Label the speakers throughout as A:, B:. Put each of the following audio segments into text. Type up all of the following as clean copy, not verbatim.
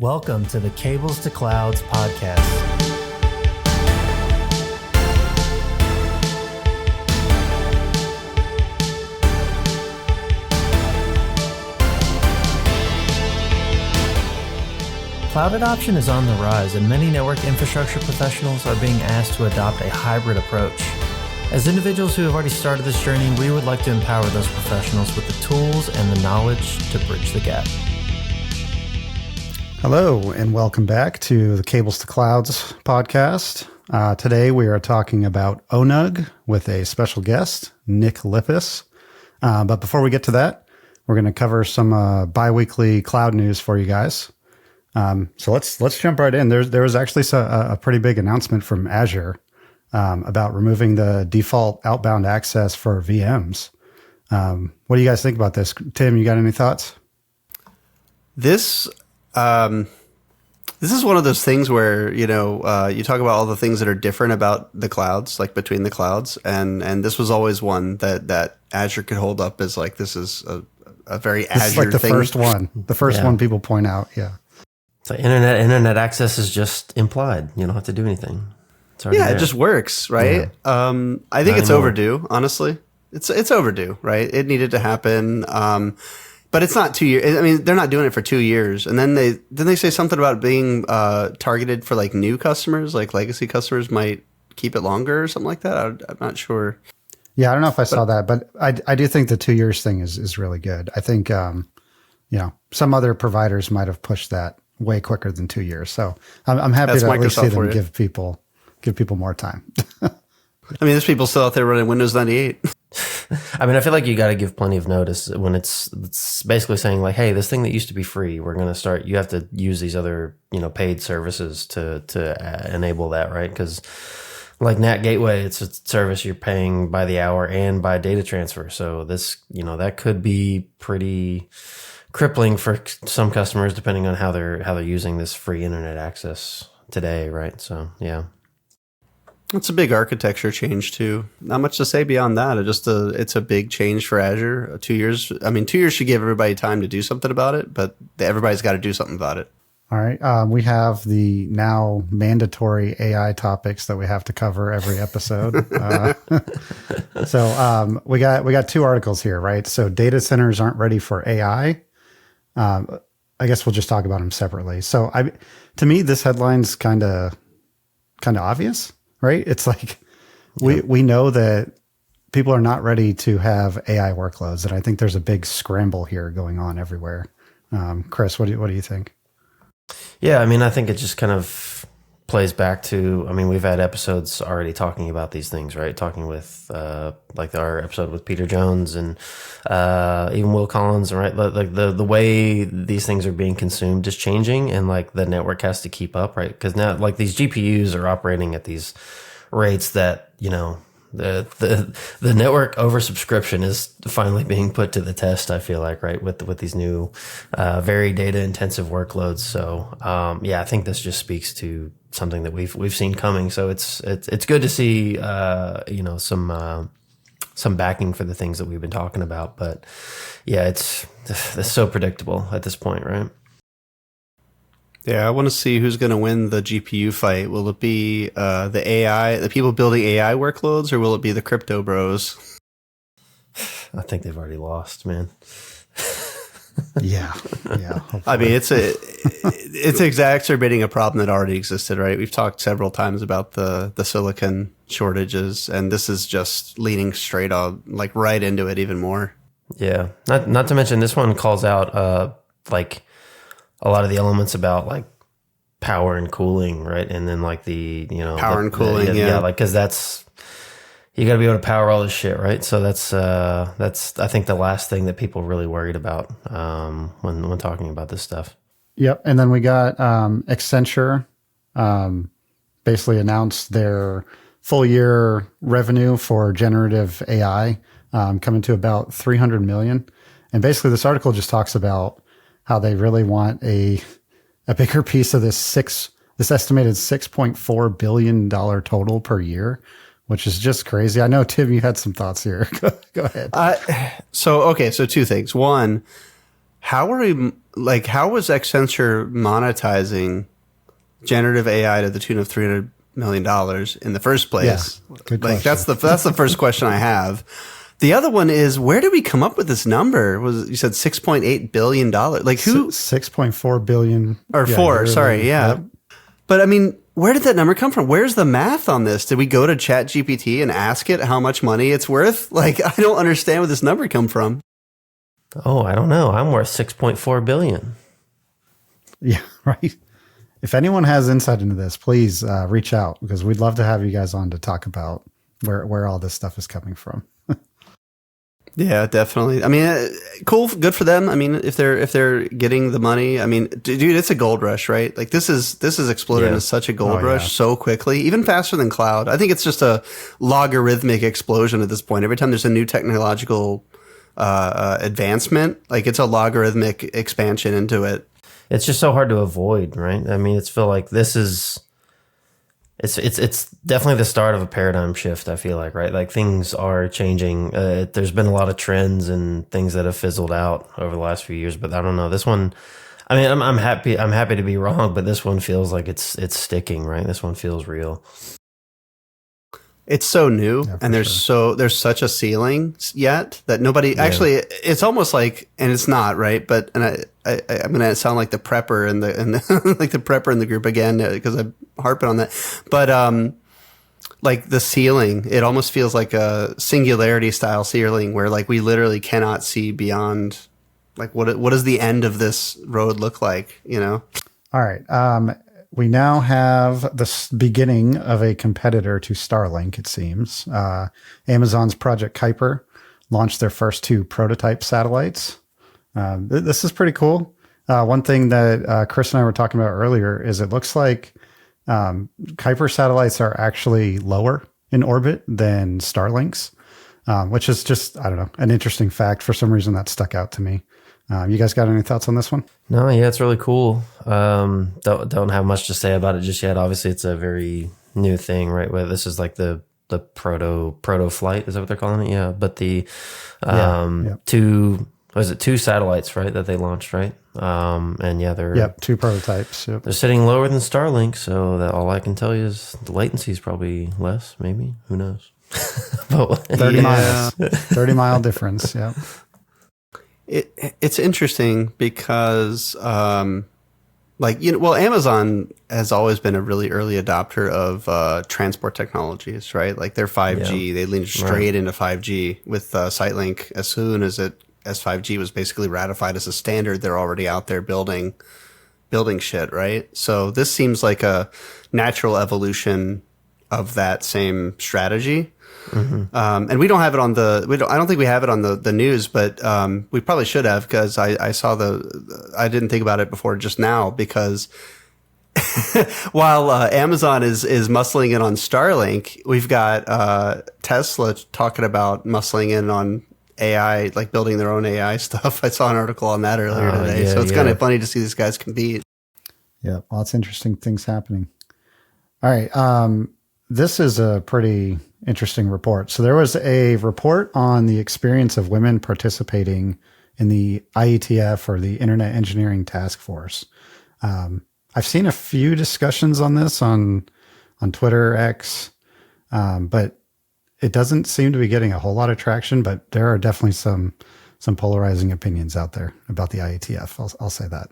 A: Welcome to the Cables2Clouds Podcast. Cloud adoption is on the rise, and many network infrastructure professionals are being asked to adopt a hybrid approach. As individuals who have already started this journey, we would like to empower those professionals with the tools and the knowledge to bridge the gap.
B: Hello, and welcome back to the Cables2Clouds podcast. Today we are talking about ONUG with a special guest, Nick Lippis. But before we get to that, we're going to cover some bi-weekly cloud news for you guys. So let's jump right in. There was actually a pretty big announcement from Azure about removing the default outbound access for VMs. What do you guys think about this? Tim, you got any thoughts?
C: This is one of those things where, you talk about all the things that are different about the clouds, like between the clouds. And this was always one that Azure could hold up as like, this is a very Azure thing. This is like
B: the first one people point out. Yeah.
D: So internet access is just implied. You don't have to do anything. It's already there.
C: It just works, right? Yeah. I think it's overdue, honestly. It's overdue, right? It needed to happen. But it's not 2 years. I mean, they're not doing it for 2 years. And then they say something about being targeted for like new customers, like legacy customers might keep it longer or something like that. I'm not sure.
B: Yeah, I don't know if I saw that, but I do think the 2 years thing is really good. I think, some other providers might have pushed that way quicker than 2 years. So I'm happy to at least see them give people more time.
C: I mean, there's people still out there running Windows 98.
D: I mean, I feel like you got to give plenty of notice when it's basically saying like, hey, this thing that used to be free, we're going to start, you have to use these other, paid services to enable that, right? Because like NAT Gateway, it's a service you're paying by the hour and by data transfer. So this, that could be pretty crippling for some customers, depending on how they're using this free internet access today, right? So yeah,
C: it's a big architecture change too. Not much to say beyond that. It's a big change for Azure. 2 years. I mean, 2 years should give everybody time to do something about it, but everybody's got to do something about it.
B: All right. We have the now mandatory AI topics that we have to cover every episode. So we got two articles here, right? So data centers aren't ready for AI. I guess we'll just talk about them separately. So to me, this headline's kind of obvious, right? It's like we know that people are not ready to have AI workloads, and I think there's a big scramble here going on everywhere. Chris, what do you think?
D: Yeah, I mean, I think it just kind of plays back to, I mean, we've had episodes already talking about these things, right? Talking with, like our episode with Peter Jones and even Will Collins, right? Like the way these things are being consumed is changing, and like the network has to keep up, right? Because now like these GPUs are operating at these rates that, the network oversubscription is finally being put to the test, I feel like, right? With these new, very data intensive workloads. So, I think this just speaks to something that we've seen coming. So it's good to see, some backing for the things that we've been talking about. But yeah, it's so predictable at this point, right?
C: Yeah, I want to see who's going to win the GPU fight. Will it be the people building AI workloads, or will it be the crypto bros?
D: I think they've already lost, man.
B: Yeah. Hopefully.
C: I mean, it's exacerbating a problem that already existed, right? We've talked several times about the silicon shortages, and this is just leaning straight on, like right into it even more.
D: Yeah, not to mention this one calls out like a lot of the elements about like power and cooling, right? And then like the
C: power and cooling,
D: like because that's, you got to be able to power all this shit, right? So that's I think the last thing that people really worried about when talking about this stuff.
B: Yep. And then we got Accenture basically announced their full year revenue for generative AI coming to about $300 million. And basically this article just talks about how they really want a bigger piece of this estimated $6.4 billion total per year, which is just crazy. I know, Tim, you had some thoughts here. Go ahead.
C: So two things. One, how are like, how was Accenture monetizing generative AI to the tune of $300 million in the first place?
B: Yeah, good
C: like,
B: question.
C: that's the first question I have. The other one is, where did we come up with this number? Was you said $6.8 billion? Like, who?
B: 6.4 billion
C: Or four? Sorry, yeah.
B: Yep.
C: But I mean, where did that number come from? Where's the math on this? Did we go to ChatGPT and ask it how much money it's worth? Like, I don't understand where this number come from.
D: Oh, I don't know. I'm worth 6.4 billion.
B: Yeah, right. If anyone has insight into this, please reach out, because we'd love to have you guys on to talk about where all this stuff is coming from.
C: Yeah, definitely. I mean, cool, good for them. I mean, if they're getting the money, I mean, dude, it's a gold rush, right? Like, this is exploded into such a gold rush so quickly, even faster than cloud. I think it's just a logarithmic explosion at this point. Every time there's a new technological advancement, like, it's a logarithmic expansion into it.
D: It's just so hard to avoid, right? I mean, it's feel like this is it's definitely the start of a paradigm shift, I feel like, right? Like, things are changing. There's been a lot of trends and things that have fizzled out over the last few years, but I don't know. This one, I mean, I'm happy to be wrong, but this one feels like it's sticking, right? This one feels real.
C: It's so new, and there's such a ceiling yet that nobody actually. It's almost like, and it's not right, but I'm gonna sound like the prepper and the like the prepper in the group again, because I'm harping on that. But like, the ceiling, it almost feels like a singularity style ceiling where, like, we literally cannot see beyond. Like, what does the end of this road look like? You know.
B: All right. We now have the beginning of a competitor to Starlink, it seems. Amazon's Project Kuiper launched their first 2 prototype satellites. This is pretty cool. One thing that Chris and I were talking about earlier is it looks like Kuiper satellites are actually lower in orbit than Starlink's, which is just, I don't know, an interesting fact. For some reason that stuck out to me. You guys got any thoughts on this one?
D: No, yeah, it's really cool. Don't have much to say about it just yet. Obviously, it's a very new thing, right? Where this is like the proto flight, is that what they're calling it? Yeah, but the 2 satellites, right, that they launched, right? And yeah, they're
B: 2 prototypes. Yep.
D: They're sitting lower than Starlink, so that all I can tell you is the latency is probably less. Maybe, who knows?
B: 30 miles, 30-mile difference. Yeah.
C: It's interesting because, like, you know, well, Amazon has always been a really early adopter of transport technologies, right? Like, their 5G, they leaned straight into 5G with Sightlink. As soon as 5G was basically ratified as a standard, they're already out there building shit, right? So this seems like a natural evolution of that same strategy. Mm-hmm. And we don't have it on I don't think we have it on the news, but we probably should have, because I saw I didn't think about it before just now, because while Amazon is muscling in on Starlink, we've got Tesla talking about muscling in on AI, like building their own AI stuff. I saw an article on that earlier today. So it's kind of funny to see these guys compete.
B: Yeah, lots of interesting things happening. All right. This is a pretty interesting report. So there was a report on the experience of women participating in the IETF, or the Internet Engineering Task Force. I've seen a few discussions on this on Twitter, X, but it doesn't seem to be getting a whole lot of traction. But there are definitely some polarizing opinions out there about the IETF. I'll say that.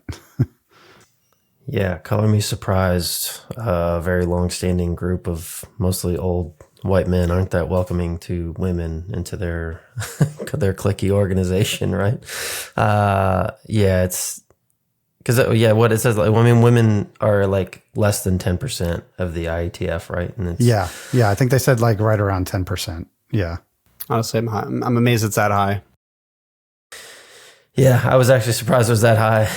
D: Yeah, color me surprised. A very long-standing group of mostly old white men aren't that welcoming to women into their cliquey organization, right? Yeah, it's because what it says, like, I mean, women are like less than 10% of the IETF, right? And it's,
B: yeah, I think they said like right around 10%. Yeah,
C: honestly, I'm amazed it's that high.
D: Yeah, I was actually surprised it was that high.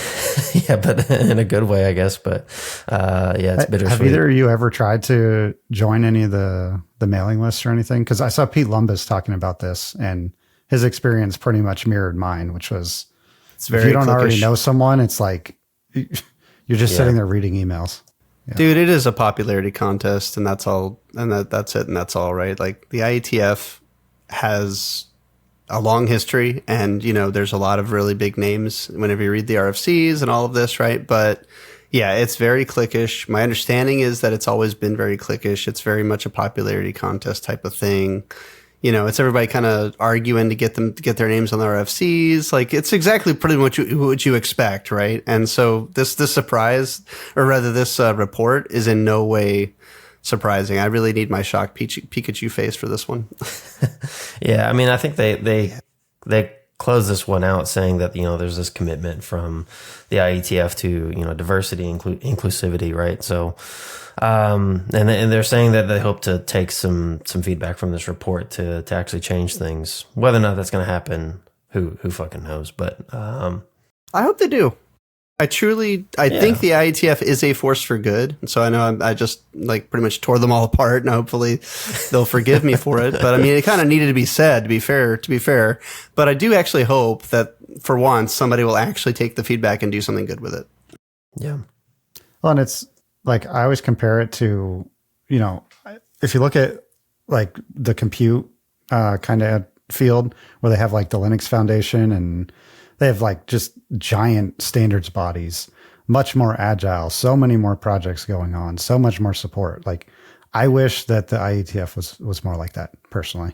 D: Yeah, but in a good way, I guess. But yeah, it's bittersweet.
B: Have either of you ever tried to join any of the mailing lists or anything? Because I saw Pete Lumbus talking about this, and his experience pretty much mirrored mine, which was,
C: it's very
B: if you don't
C: cliquish.
B: already know someone, it's like you're just sitting there reading emails. Yeah.
C: Dude, it is a popularity contest, and that's all, and that's it, and that's all, right? Like, the IETF has a long history, and there's a lot of really big names whenever you read the RFCs and all of this, right? But yeah, it's very cliquish. My understanding is that it's always been very cliquish. It's very much a popularity contest type of thing. It's everybody kind of arguing to get their names on the RFCs. Like, it's exactly pretty much what you expect, right? And so this surprise, or rather this report, is in no way surprising. I really need my shocked Pikachu face for this one.
D: Yeah, I mean, I think they close this one out saying that there's this commitment from the IETF to diversity, inclusivity, right? So, and they're saying that they hope to take some feedback from this report to actually change things. Whether or not that's going to happen, who fucking knows? But
C: I hope they do. I think the IETF is a force for good. So I know I just pretty much tore them all apart, and hopefully they'll forgive me for it. But I mean, it kind of needed to be said, to be fair. But I do actually hope that for once somebody will actually take the feedback and do something good with it.
D: Yeah.
B: Well, and it's like, I always compare it to, if you look at like the compute kind of field where they have like the Linux Foundation, and they have like just giant standards bodies, much more agile, so many more projects going on, so much more support. Like, I wish that the IETF was more like that personally.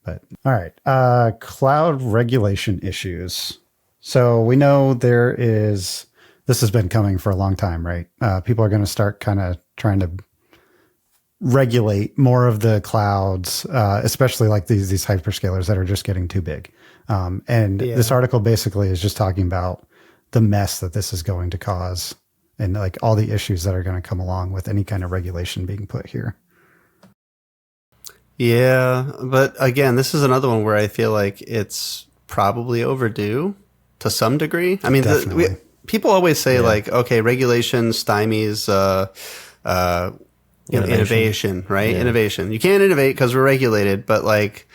B: But all right, cloud regulation issues. So we know this has been coming for a long time, right? People are going to start kind of trying to regulate more of the clouds, especially like these hyperscalers that are just getting too big. This article basically is just talking about the mess that this is going to cause, and like all the issues that are going to come along with any kind of regulation being put here.
C: Yeah, but again, this is another one where I feel like it's probably overdue to some degree. I mean, people always say okay, regulation stymies innovation, right? Yeah. Innovation. You can't innovate because we're regulated, but like,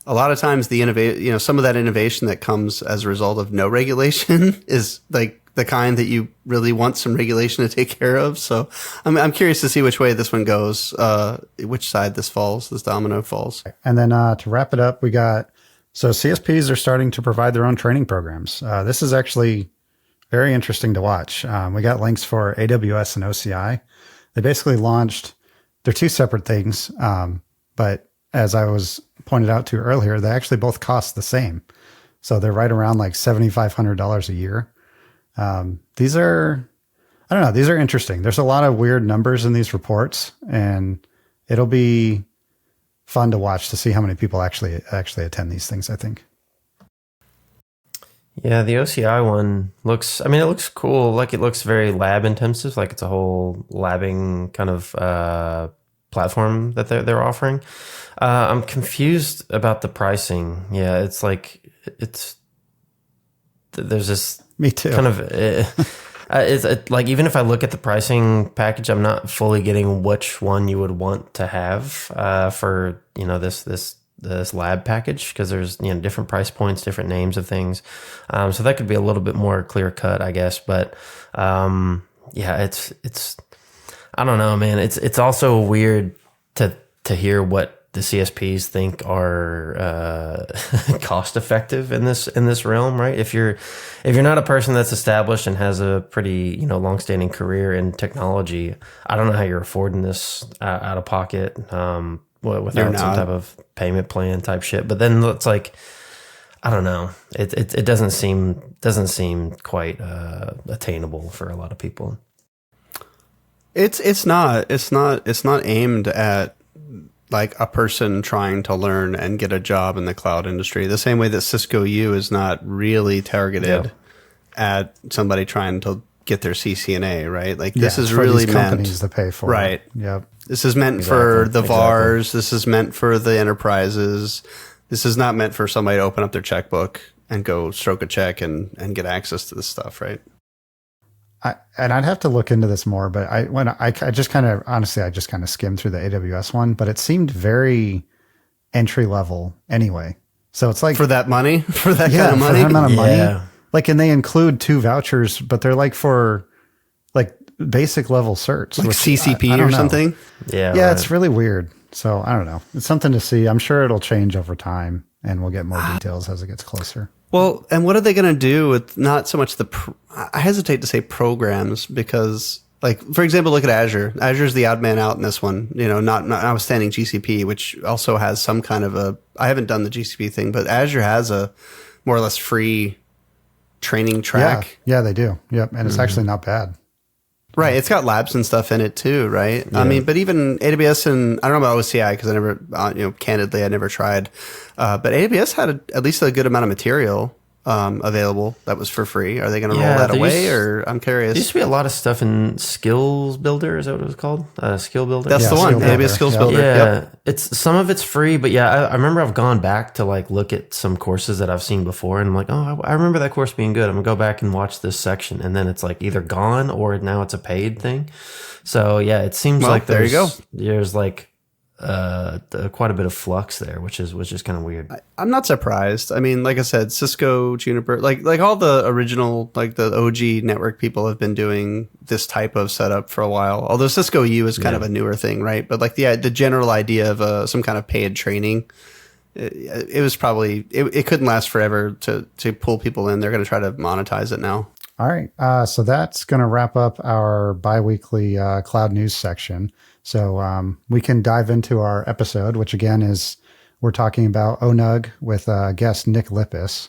C: a lot of times some of that innovation that comes as a result of no regulation is like the kind that you really want some regulation to take care of. So I'm curious to see which way this one goes, which side this domino falls. And
B: then to wrap it up, so CSPs are starting to provide their own training programs. This is actually very interesting to watch. We got links for AWS and OCI. They basically launched, they're two separate things, but as I was pointed out to earlier, they actually both cost the same. So they're right around like $7,500 a year. These are interesting. There's a lot of weird numbers in these reports, and it'll be fun to watch to see how many people actually attend these things, I think.
D: Yeah, the OCI one looks cool. Like, it looks very lab intensive. Like, it's a whole labbing kind of platform that they're offering. I'm confused about the pricing. Yeah, there's this
B: me too
D: kind of it's like, even if I look at the pricing package, I'm not fully getting which one you would want to have for this lab package, because there's different price points, different names of things, so that could be a little bit more clear cut, I guess. But yeah, it's I don't know, man. It's also weird to hear what the CSPs think are cost effective in this realm, right? If you're not a person that's established and has a pretty long-standing career in technology, I don't know how you're affording this out of pocket without some type of payment plan type shit. But then it's like, I don't know. It doesn't seem quite attainable for a lot of people.
C: It's not aimed at like a person trying to learn and get a job in the cloud industry, the same way that Cisco U is not really targeted at somebody trying to get their CCNA, right? Like, this is really meant
B: companies to pay for,
C: right?
B: Yep.
C: This is meant for the VARs. This is meant for the enterprises. This is not meant for somebody to open up their checkbook and go stroke a check and get access to this stuff, right?
B: I'd have to look into this more, but I just kind of skimmed through the AWS one, but it seemed very entry level anyway. So it's like,
C: for that money, for that kind of money,
B: for that amount of money. Like, and they include 2 vouchers, but they're like for like basic level certs,
C: like CCP or something.
B: Yeah, right. It's really weird. So I don't know. It's something to see. I'm sure it'll change over time. and we'll get more details as it gets closer.
C: Well, and what are they going to do with not so much I hesitate to say programs because, like, for example, look at Azure. Azure's the odd man out in this one, notwithstanding GCP, which also has some kind of I haven't done the GCP thing, but Azure has a more or less free training track.
B: Yeah, they do. Yep. And it's actually not bad.
C: Right. It's got labs and stuff in it too, right? Yeah. I mean, but even AWS and I don't know about OCI because I never, candidly, I never tried. But AWS had at least a good amount of material available that was for free. Are they going to roll that away or I'm curious?
D: There used to be a lot of stuff in Skills Builder. Is that what it was called? Skill Builder?
C: That's the one. AWS Skills Builder.
D: Yeah. Yep. Some of it's free, but I remember I've gone back to like look at some courses that I've seen before and I'm like, oh, I remember that course being good. I'm going to go back and watch this section. And then it's like either gone or now it's a paid thing. So yeah, it seems like there's like quite a bit of flux there, which is kind of weird.
C: I'm not surprised. I mean, like I said, Cisco, Juniper, like all the original, like the OG network people have been doing this type of setup for a while. Although Cisco U is kind of a newer thing, right? But like the general idea of some kind of paid training, it was probably it couldn't last forever to pull people in. They're going to try to monetize it now.
B: All right. So that's going to wrap up our biweekly cloud news section. So we can dive into our episode, which again is we're talking about ONUG with guest Nick Lippis.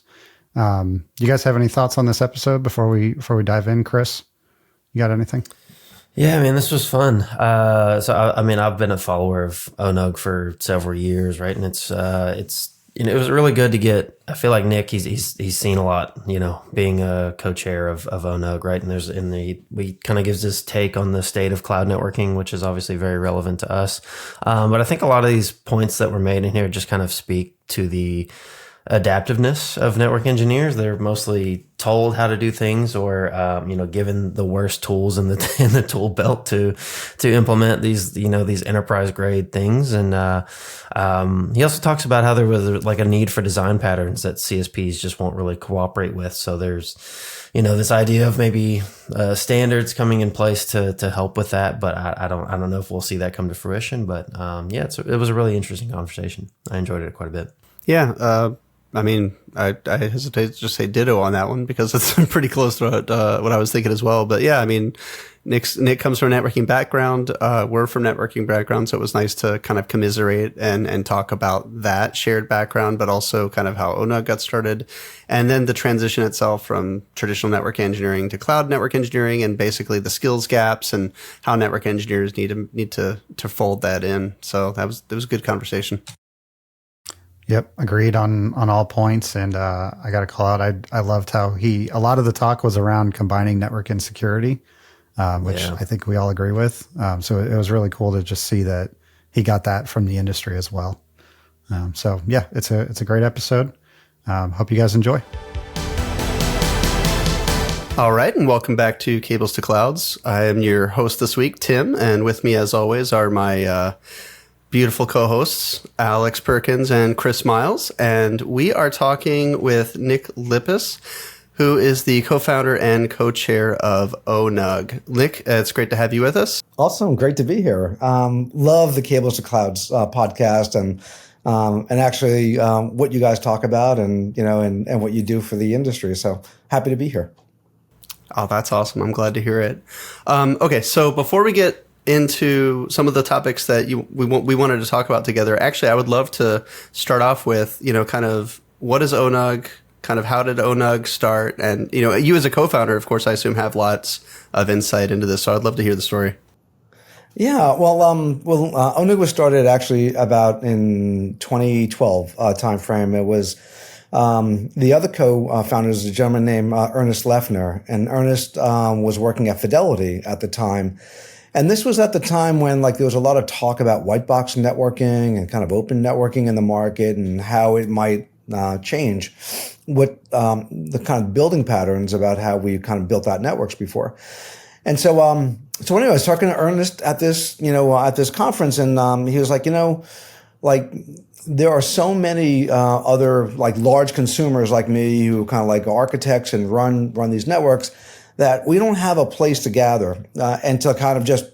B: You guys have any thoughts on this episode before we dive in, Chris? You got anything?
D: Yeah, I mean, this was fun. I've been a follower of ONUG for several years, right? And it's it was really good to get. I feel like Nick, he's seen a lot, being a co-chair of ONUG, right? And we kind of gives this take on the state of cloud networking, which is obviously very relevant to us. But I think a lot of these points that were made in here just kind of speak to the adaptiveness of network engineers. They're mostly told how to do things or, given the worst tools in the tool belt to implement these enterprise grade things. And, he also talks about how there was like a need for design patterns that CSPs just won't really cooperate with. So there's, this idea of maybe, standards coming in place to help with that. But I don't know if we'll see that come to fruition, but, it was a really interesting conversation. I enjoyed it quite a bit.
C: Yeah. I mean, I hesitate to just say ditto on that one because it's pretty close to what I was thinking as well. But yeah, I mean, Nick comes from a networking background. We're from networking background. So it was nice to kind of commiserate and talk about that shared background, but also kind of how ONUG got started. And then the transition itself from traditional network engineering to cloud network engineering and basically the skills gaps and how network engineers need to fold that in. So that was a good conversation.
B: Yep, agreed on all points. And I got to call out, I loved how a lot of the talk was around combining network and security, which I think we all agree with. So it was really cool to just see that he got that from the industry as well. So yeah, it's a great episode. Hope you guys enjoy.
C: All right, and welcome back to Cables to Clouds. I am your host this week, Tim, and with me as always are my beautiful co-hosts, Alex Perkins and Chris Miles. And we are talking with Nick Lippis, who is the co-founder and co-chair of ONUG. Nick, it's great to have you with us.
E: Awesome. Great to be here. Love the Cables to Clouds podcast and actually what you guys talk about and what you do for the industry. So happy to be here.
C: Oh, that's awesome. I'm glad to hear it. Okay, so before we get into some of the topics that we wanted to talk about together. Actually, I would love to start off with, kind of what is ONUG, kind of how did ONUG start? And, you as a co-founder, of course, I assume have lots of insight into this. So I'd love to hear the story.
E: Yeah, ONUG was started actually about in 2012 timeframe. It was the other co-founder is a gentleman named Ernest Leffner, and Ernest was working at Fidelity at the time. And this was at the time when there was a lot of talk about white box networking and kind of open networking in the market and how it might change what the kind of building patterns about how we kind of built out networks before. And so anyway, I was talking to Ernest at this, at this conference, and he was like, there are so many other large consumers like me who kind of architects and run these networks that we don't have a place to gather and to kind of just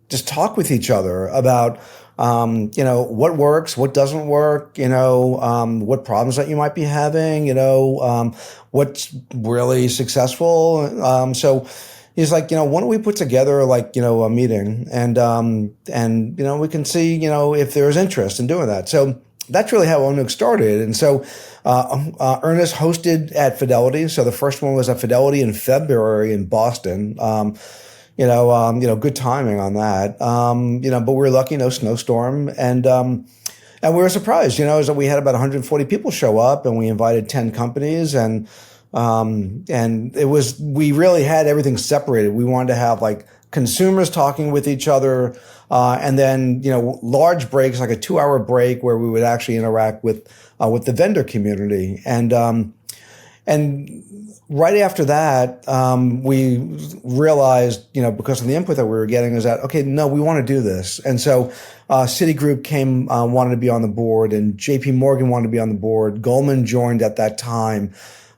E: just talk with each other about, what works, what doesn't work, what problems that you might be having, what's really successful. So he's like, why don't we put together a meeting and we can see, if there's interest in doing that. So that's really how ONUG started. And so Ernest hosted at Fidelity. So the first one was at Fidelity in February in Boston. Good timing on that. But we were lucky, no snowstorm. And we were surprised, is that we had about 140 people show up, and we invited 10 companies, and we really had everything separated. We wanted to have consumers talking with each other, and then, large breaks, like a 2-hour break where we would actually interact with the vendor community. And right after that, we realized, because of the input that we were getting, is that, okay, no, we want to do this. And so Citigroup came, wanted to be on the board, and JP Morgan wanted to be on the board. Goldman joined at that time.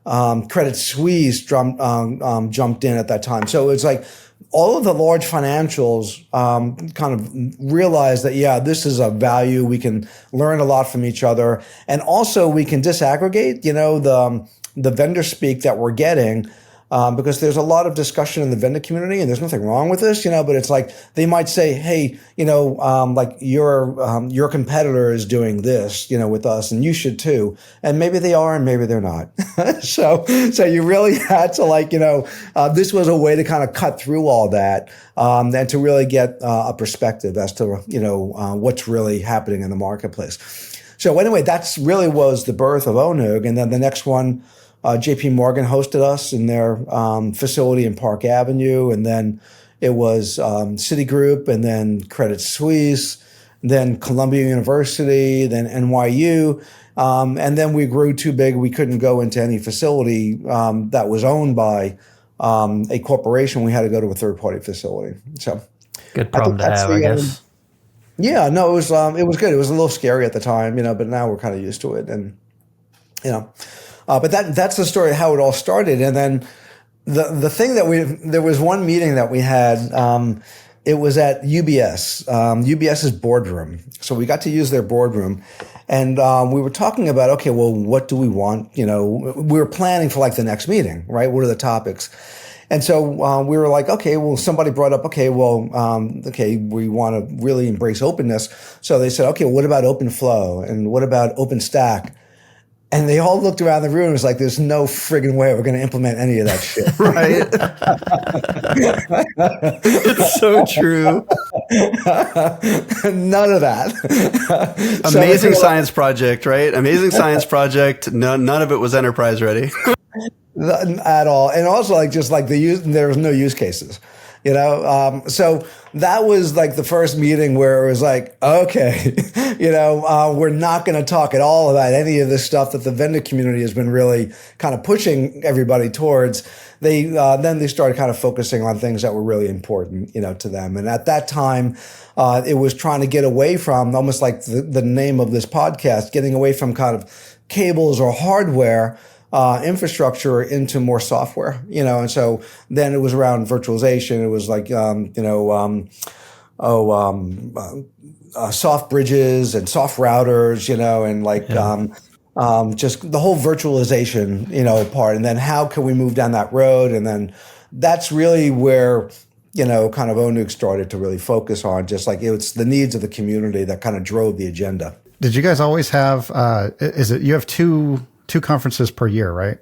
E: Credit Suisse jumped in at that time. So it's like all of the large financials kind of realized that, yeah, this is a value. We can learn a lot from each other. And also we can disaggregate, the vendor speak that we're getting, because there's a lot of discussion in the vendor community, and there's nothing wrong with this, but it's like they might say, hey, your competitor is doing this, with us, and you should too. And maybe they are, and maybe they're not. So you really had to this was a way to kind of cut through all that, and to really get a perspective as to, what's really happening in the marketplace. So anyway, that's really was the birth of ONUG. And then the next one, JP Morgan hosted us in their facility in Park Avenue. And then it was Citigroup, and then Credit Suisse, then Columbia University, then NYU. And then we grew too big. We couldn't go into any facility that was owned by a corporation. We had to go to a third-party facility. So
A: good problem to have, I guess.
E: Yeah, no, it was good. It was a little scary at the time, but now we're kind of used to it, and but that's the story of how it all started. And then the thing that there was one meeting that we had. It was at UBS, UBS's boardroom. So we got to use their boardroom, and we were talking about, okay, well, what do we want? We were planning for the next meeting, right? What are the topics? And so we were like, okay, well, somebody brought up, we want to really embrace openness. So they said, okay, what about open flow? And what about OpenStack? And they all looked around the room and was like, there's no friggin' way we're going to implement any of that shit.
C: Right? It's so true.
E: None of that.
C: Amazing science project, right? Amazing science project. None of it was enterprise ready.
E: At all. And also there was no use cases, so that was the first meeting where it was like, okay, we're not going to talk at all about any of this stuff that the vendor community has been really kind of pushing everybody towards. Then they started kind of focusing on things that were really important, to them. And at that time, it was trying to get away from, almost like the name of this podcast, getting away from kind of cables or hardware infrastructure into more software, and so then it was around virtualization. It was soft bridges and soft routers, and just the whole virtualization, part. And then how can we move down that road? And then that's really where, kind of ONUG started to really focus on, just it's the needs of the community that kind of drove the agenda.
B: Did you guys always have, you have two conferences per year, right?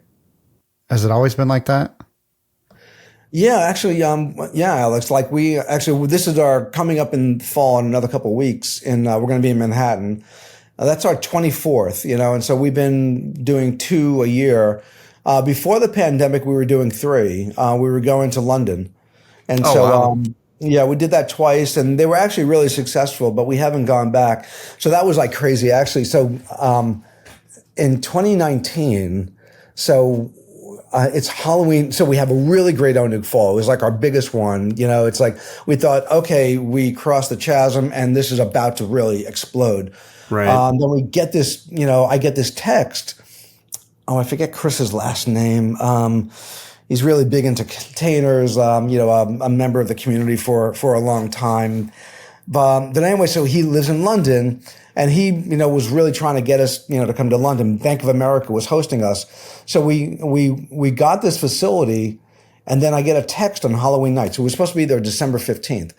B: Has it always been like that?
E: Yeah, actually, Alex, this is our coming up in fall in another couple of weeks, and we're going to be in Manhattan. That's our 24th, and so we've been doing 2 a year. Before the pandemic, we were doing 3. We were going to London. And wow. We did that twice, and they were actually really successful, but we haven't gone back. So that was crazy, actually. So, in 2019, it's Halloween. So we have a really great ONUG Fall. It was our biggest one. It's we thought, okay, we crossed the chasm and this is about to really explode.
C: Right.
E: Then we get this, I get this text. Oh, I forget Chris's last name. He's really big into containers, a member of the community for a long time. But anyway, so he lives in London, and he, was really trying to get us, to come to London. Bank of America was hosting us. So we got this facility, and then I get a text on Halloween night. So we're supposed to be there December 15th.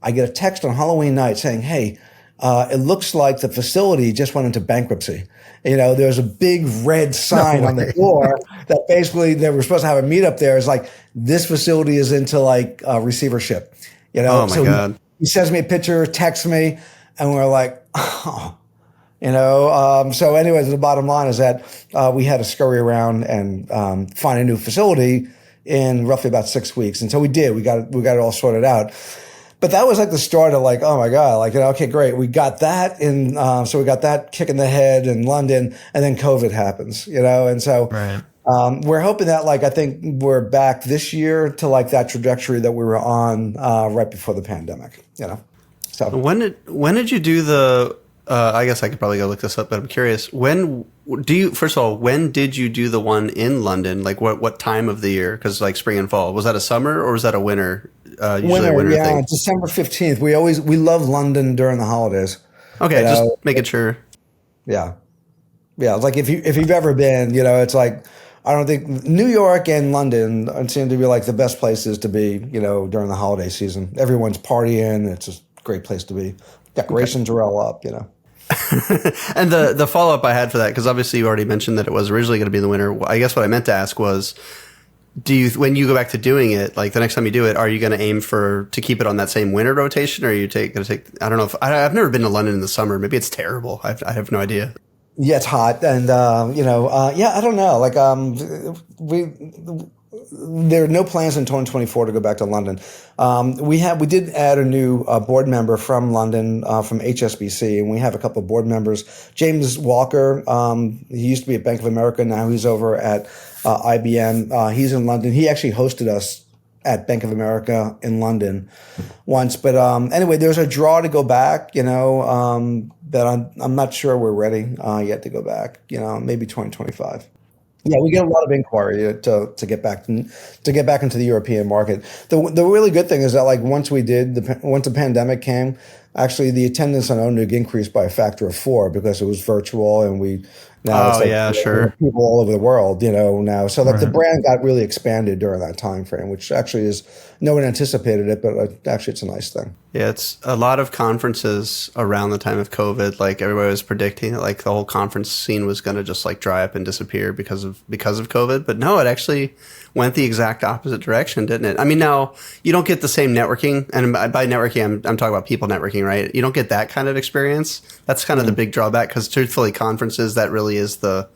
E: I get a text on Halloween night saying, hey, it looks like the facility just went into bankruptcy. There's a big red sign on the door that basically they were supposed to have a meetup there. It's like, this facility is into receivership,
C: Oh my God.
E: He sends me a picture, texts me, and we're like, oh, so anyways, the bottom line is that we had to scurry around and find a new facility in roughly about 6 weeks. And so we did. We got it all sorted out. But that was like the start of oh my God, okay, great. We got that so we got that kick in the head in London, and then COVID happens, and so
A: Right.
E: We're hoping that I think we're back this year to that trajectory that we were on right before the pandemic, So
C: When did you do the? I guess I could probably go look this up, but I'm curious. First of all, when did you do the one in London? What time of the year? Because spring and fall, was that a summer or was that a winter? Usually a winter thing.
E: December 15th. We love London during the holidays.
C: Okay, just making sure.
E: Yeah. It's if you've ever been, it's I don't think New York and London seem to be the best places to be, during the holiday season. Everyone's partying. It's a great place to be. Decorations are all up,
C: And the follow up I had for that, because obviously you already mentioned that it was originally going to be in the winter. I guess what I meant to ask was, when you go back to doing it, the next time you do it, are you going to aim to keep it on that same winter rotation, or are you going to take? I don't know. I've never been to London in the summer. Maybe it's terrible. I have no idea.
E: Yeah, it's hot, and I don't know. There are no plans in 2024 to go back to London. We did add a new board member from London, from HSBC, and we have a couple of board members. James Walker, he used to be at Bank of America. Now he's over at IBM. He's in London. He actually hosted us at Bank of America in London once. But anyway, there's a draw to go back, but I'm not sure we're ready yet to go back, maybe 2025. Yeah, we get a lot of inquiry to get back into the European market. The really good thing is that once the pandemic came, actually the attendance on ONUG increased by a factor of 4 because it was virtual, and sure, people all over the world, now. So the brand got really expanded during that time frame, which actually is, no one anticipated it, but actually it's a nice thing.
C: Yeah, it's a lot of conferences around the time of COVID. Everybody was predicting that the whole conference scene was going to just dry up and disappear because of COVID. But no, it actually went the exact opposite direction, didn't it? I mean, now you don't get the same networking, and by networking, I'm talking about people networking, right? You don't get that kind of experience. That's kind of the big drawback, because truthfully, conferences, that really is the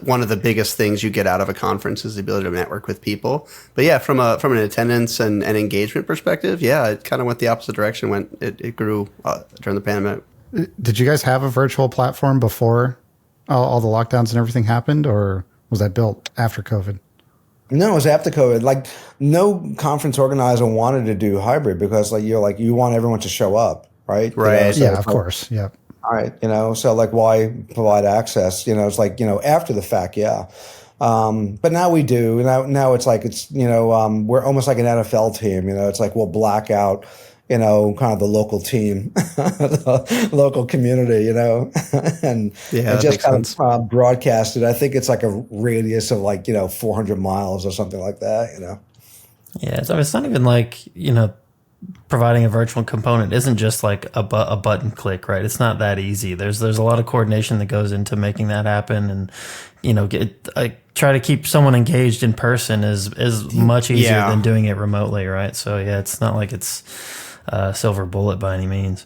C: one of the biggest things you get out of a conference is the ability to network with people. But yeah, from an attendance and engagement perspective, yeah, it kind of went the opposite direction. It grew during the pandemic.
B: Did you guys have a virtual platform before all the lockdowns and everything happened, or was that built after COVID?
E: No, it was after COVID. No conference organizer wanted to do hybrid because you want everyone to show up, right?
C: Right.
B: Yeah, of course. Yeah.
E: All right, so why provide access? It's after the fact, yeah. But now we do. Now it's we're almost like an NFL team. It's we'll black out, kind of the local team, the local community, and just kind of broadcast it. I think it's a radius of 400 miles or something like that.
A: Yeah, it's not even providing a virtual component isn't just a button click, right? It's not that easy. There's a lot of coordination that goes into making that happen, and try to keep someone engaged in person is much easier than doing it remotely, right? So yeah, it's not like it's a silver bullet by any means.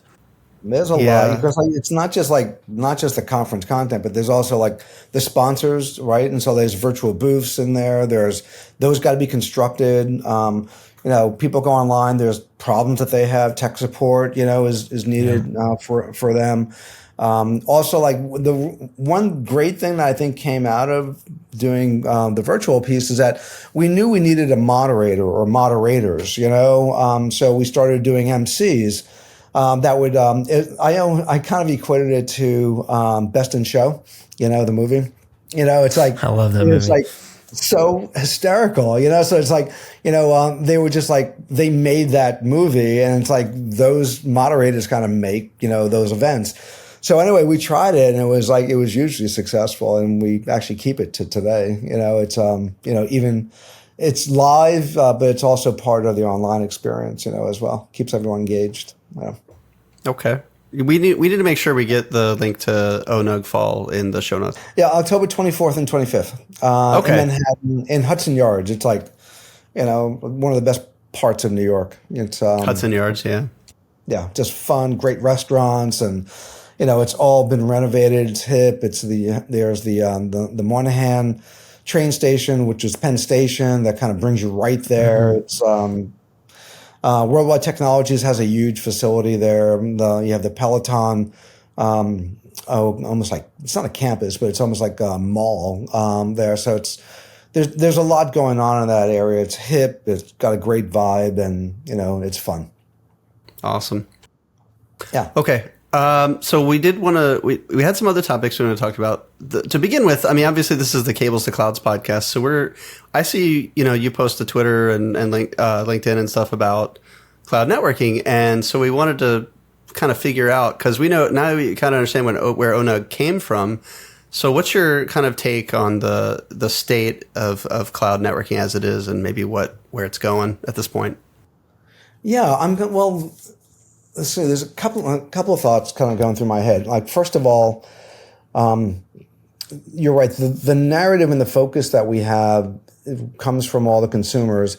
E: There's a lot, because it's not just the conference content, but there's also the sponsors, right? And so there's virtual booths in there. There's those got to be constructed. People go online. There's problems that they have. Tech support, is needed for them. Also, the one great thing that I think came out of doing the virtual piece is that we knew we needed a moderator or moderators. So we started doing MCs. That would I kind of equated it to Best in Show, the movie. It's
A: I love that movie.
E: so hysterical, so it's like, they were just like, they made that movie, and it's like those moderators kind of make, those events. So anyway, we tried it, and it was hugely successful, and we actually keep it to today. It's, even it's live, but it's also part of the online experience, as well. Keeps everyone engaged.
C: Okay. We need to make sure we get the link to ONUG Fall in the show notes.
E: Yeah, October 24th and 25th.
C: Okay.
E: In Manhattan, in Hudson Yards. It's like, one of the best parts of New York. It's
C: Hudson Yards, yeah.
E: Yeah, just fun, great restaurants, and it's all been renovated. It's hip. There's the Moynihan train station, which is Penn Station, that kind of brings you right there. It's Worldwide Technologies has a huge facility there. You have the Peloton, almost like, it's not a campus, but it's almost like a mall there. So there's a lot going on in that area. It's hip. It's got a great vibe, and it's fun.
C: Awesome.
E: Yeah.
C: Okay. So we did want to, we had some other topics we want to talk about. To begin with, I mean, obviously this is the Cables to Clouds podcast. So I see, you post to Twitter and LinkedIn and stuff about cloud networking. And so we wanted to kind of figure out, because we know now we kind of understand where ONUG came from. So what's your kind of take on the state of cloud networking as it is, and maybe where it's going at this point?
E: Yeah, let's see. There's a couple of thoughts kind of going through my head. Like, first of all, you're right. The narrative and the focus that we have comes from all the consumers.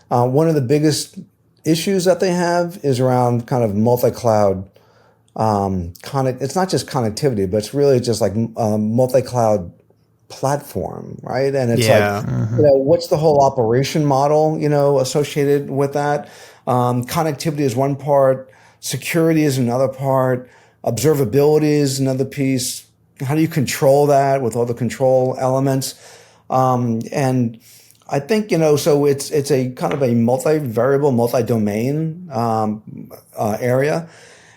E: One of the biggest issues that they have is around kind of multi-cloud. It's not just connectivity, but it's really just like multi-cloud platform, right? And it's what's the whole operation model, associated with that? Connectivity is one part. Security is another part. Observability is another piece. How do you control that with all the control elements? And I think, so it's a kind of a multi-variable, multi-domain area.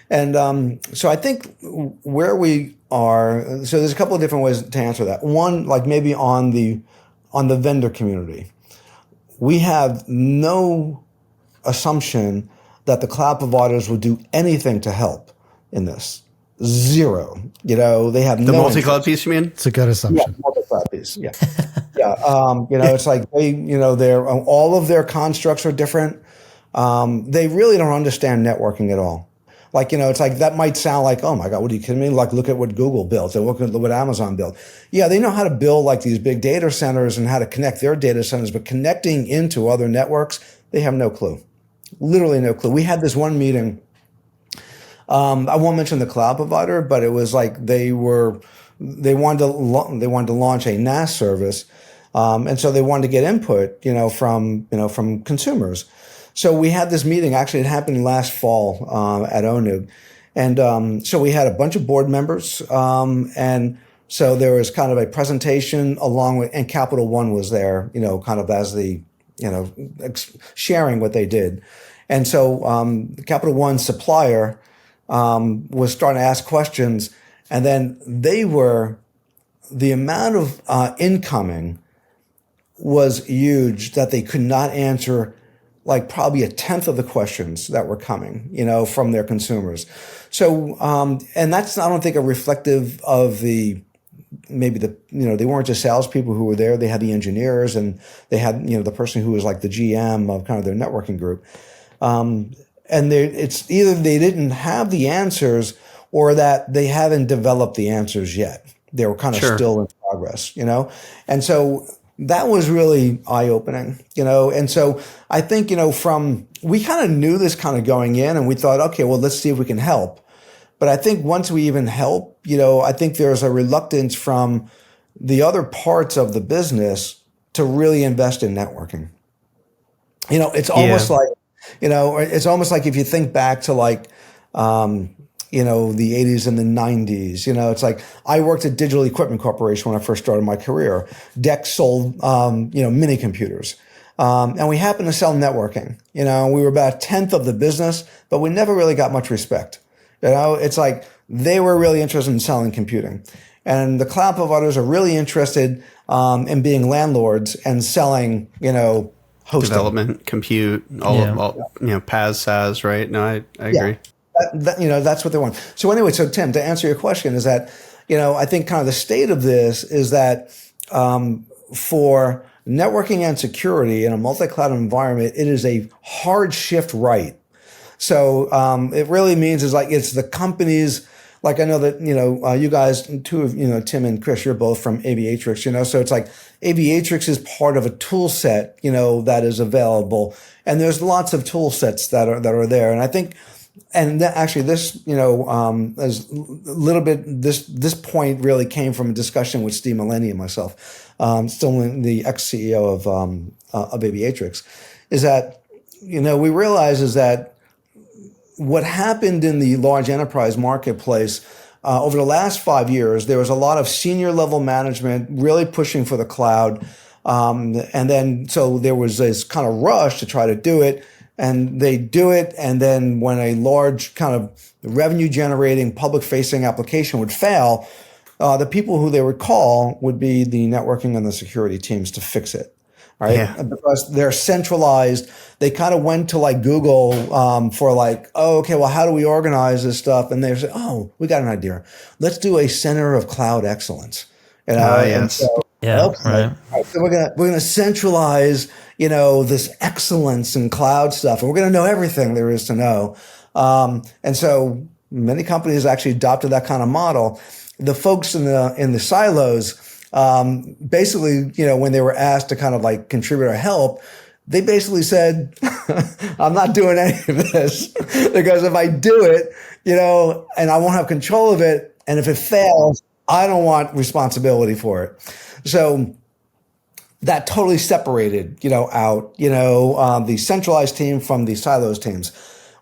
E: And so I think where we are, so there's a couple of different ways to answer that. One, like maybe on the vendor community. We have no assumption that the cloud providers will do anything to help in this. Zero. They have
C: the multi-cloud piece, you mean?
B: It's a good assumption.
E: Yeah, multi-cloud piece. Yeah. Yeah. It's like they're all of their constructs are different. They really don't understand networking at all. Like, it's like, that might sound like, oh my God, what are you kidding me? Like, look at what Google built and look at what Amazon built. Yeah, they know how to build like these big data centers and how to connect their data centers, but connecting into other networks, they have no clue. Literally no clue. We had this one meeting. I won't mention the cloud provider, but it was like they wanted to launch a NAS service, and so they wanted to get input, from consumers. So we had this meeting. Actually, it happened last fall at ONUG, and so we had a bunch of board members, and so there was kind of a presentation along with, and Capital One was there, kind of as the sharing what they did. And so Capital One supplier was starting to ask questions, and then the amount of incoming was huge that they could not answer like probably a tenth of the questions that were coming, from their consumers. So, and that's, I don't think, a reflective of they weren't just salespeople who were there. They had the engineers, and they had, the person who was like the GM of kind of their networking group. And it's either they didn't have the answers or that they haven't developed the answers yet. They were kind of still in progress, And so that was really eye-opening, And so I think, we kind of knew this kind of going in, and we thought, okay, well, let's see if we can help. But I think once we even help, I think there's a reluctance from the other parts of the business to really invest in networking. It's almost like, it's almost like if you think back to like, the 80s and the 90s, it's like I worked at Digital Equipment Corporation when I first started my career. DEC sold, mini computers. And we happened to sell networking. We were about a tenth of the business, but we never really got much respect. It's like they were really interested in selling computing. And the cloud providers are really interested in being landlords and selling, hosting.
C: Development, compute, all PaaS, SaaS, right? No, I agree.
E: That's what they want. So anyway, Tim, to answer your question is that, I think kind of the state of this is that for networking and security in a multi-cloud environment, it is a hard shift right. So it really means it's the companies. Like I know that, you guys, two of, Tim and Chris, you're both from Aviatrix, so it's like Aviatrix is part of a tool set, that is available. And there's lots of tool sets that are there. And I think, actually this, is a little bit, this point really came from a discussion with Steve Maloney and myself, still the ex-CEO of Aviatrix, is that, we realize is that what happened in the large enterprise marketplace over the last 5 years, there was a lot of senior level management really pushing for the cloud. And then, so there was this kind of rush to try to do it, and they do it. And then when a large kind of revenue generating public facing application would fail, the people who they would call would be the networking and the security teams to fix it. Right. Yeah. Because they're centralized. They kind of went to like Google for like, how do we organize this stuff? And they said, we got an idea. Let's do a center of cloud excellence.
C: Yes.
E: So, right. So we're gonna centralize, this excellence in cloud stuff, and we're gonna know everything there is to know. And so many companies actually adopted that kind of model. The folks in the silos. Basically, when they were asked to kind of like contribute or help, they basically said, I'm not doing any of this because if I do it, and I won't have control of it. And if it fails, I don't want responsibility for it. So that totally separated, out, the centralized team from the silos teams.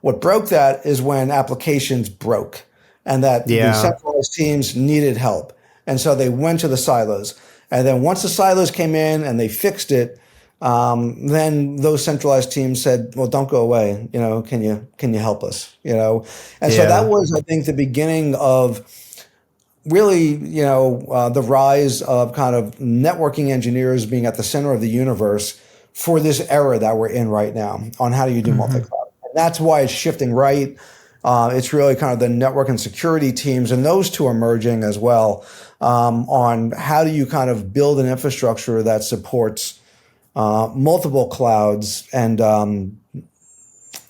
E: What broke that is when applications broke and that the centralized teams needed help. And so they went to the silos. And then once the silos came in and they fixed it, then those centralized teams said, well, don't go away. Can you help us? So that was, I think, the beginning of really, the rise of kind of networking engineers being at the center of the universe for this era that we're in right now on how do you do multi-cloud. And that's why it's shifting right. It's really kind of the network and security teams, and those two are merging as well on how do you kind of build an infrastructure that supports multiple clouds and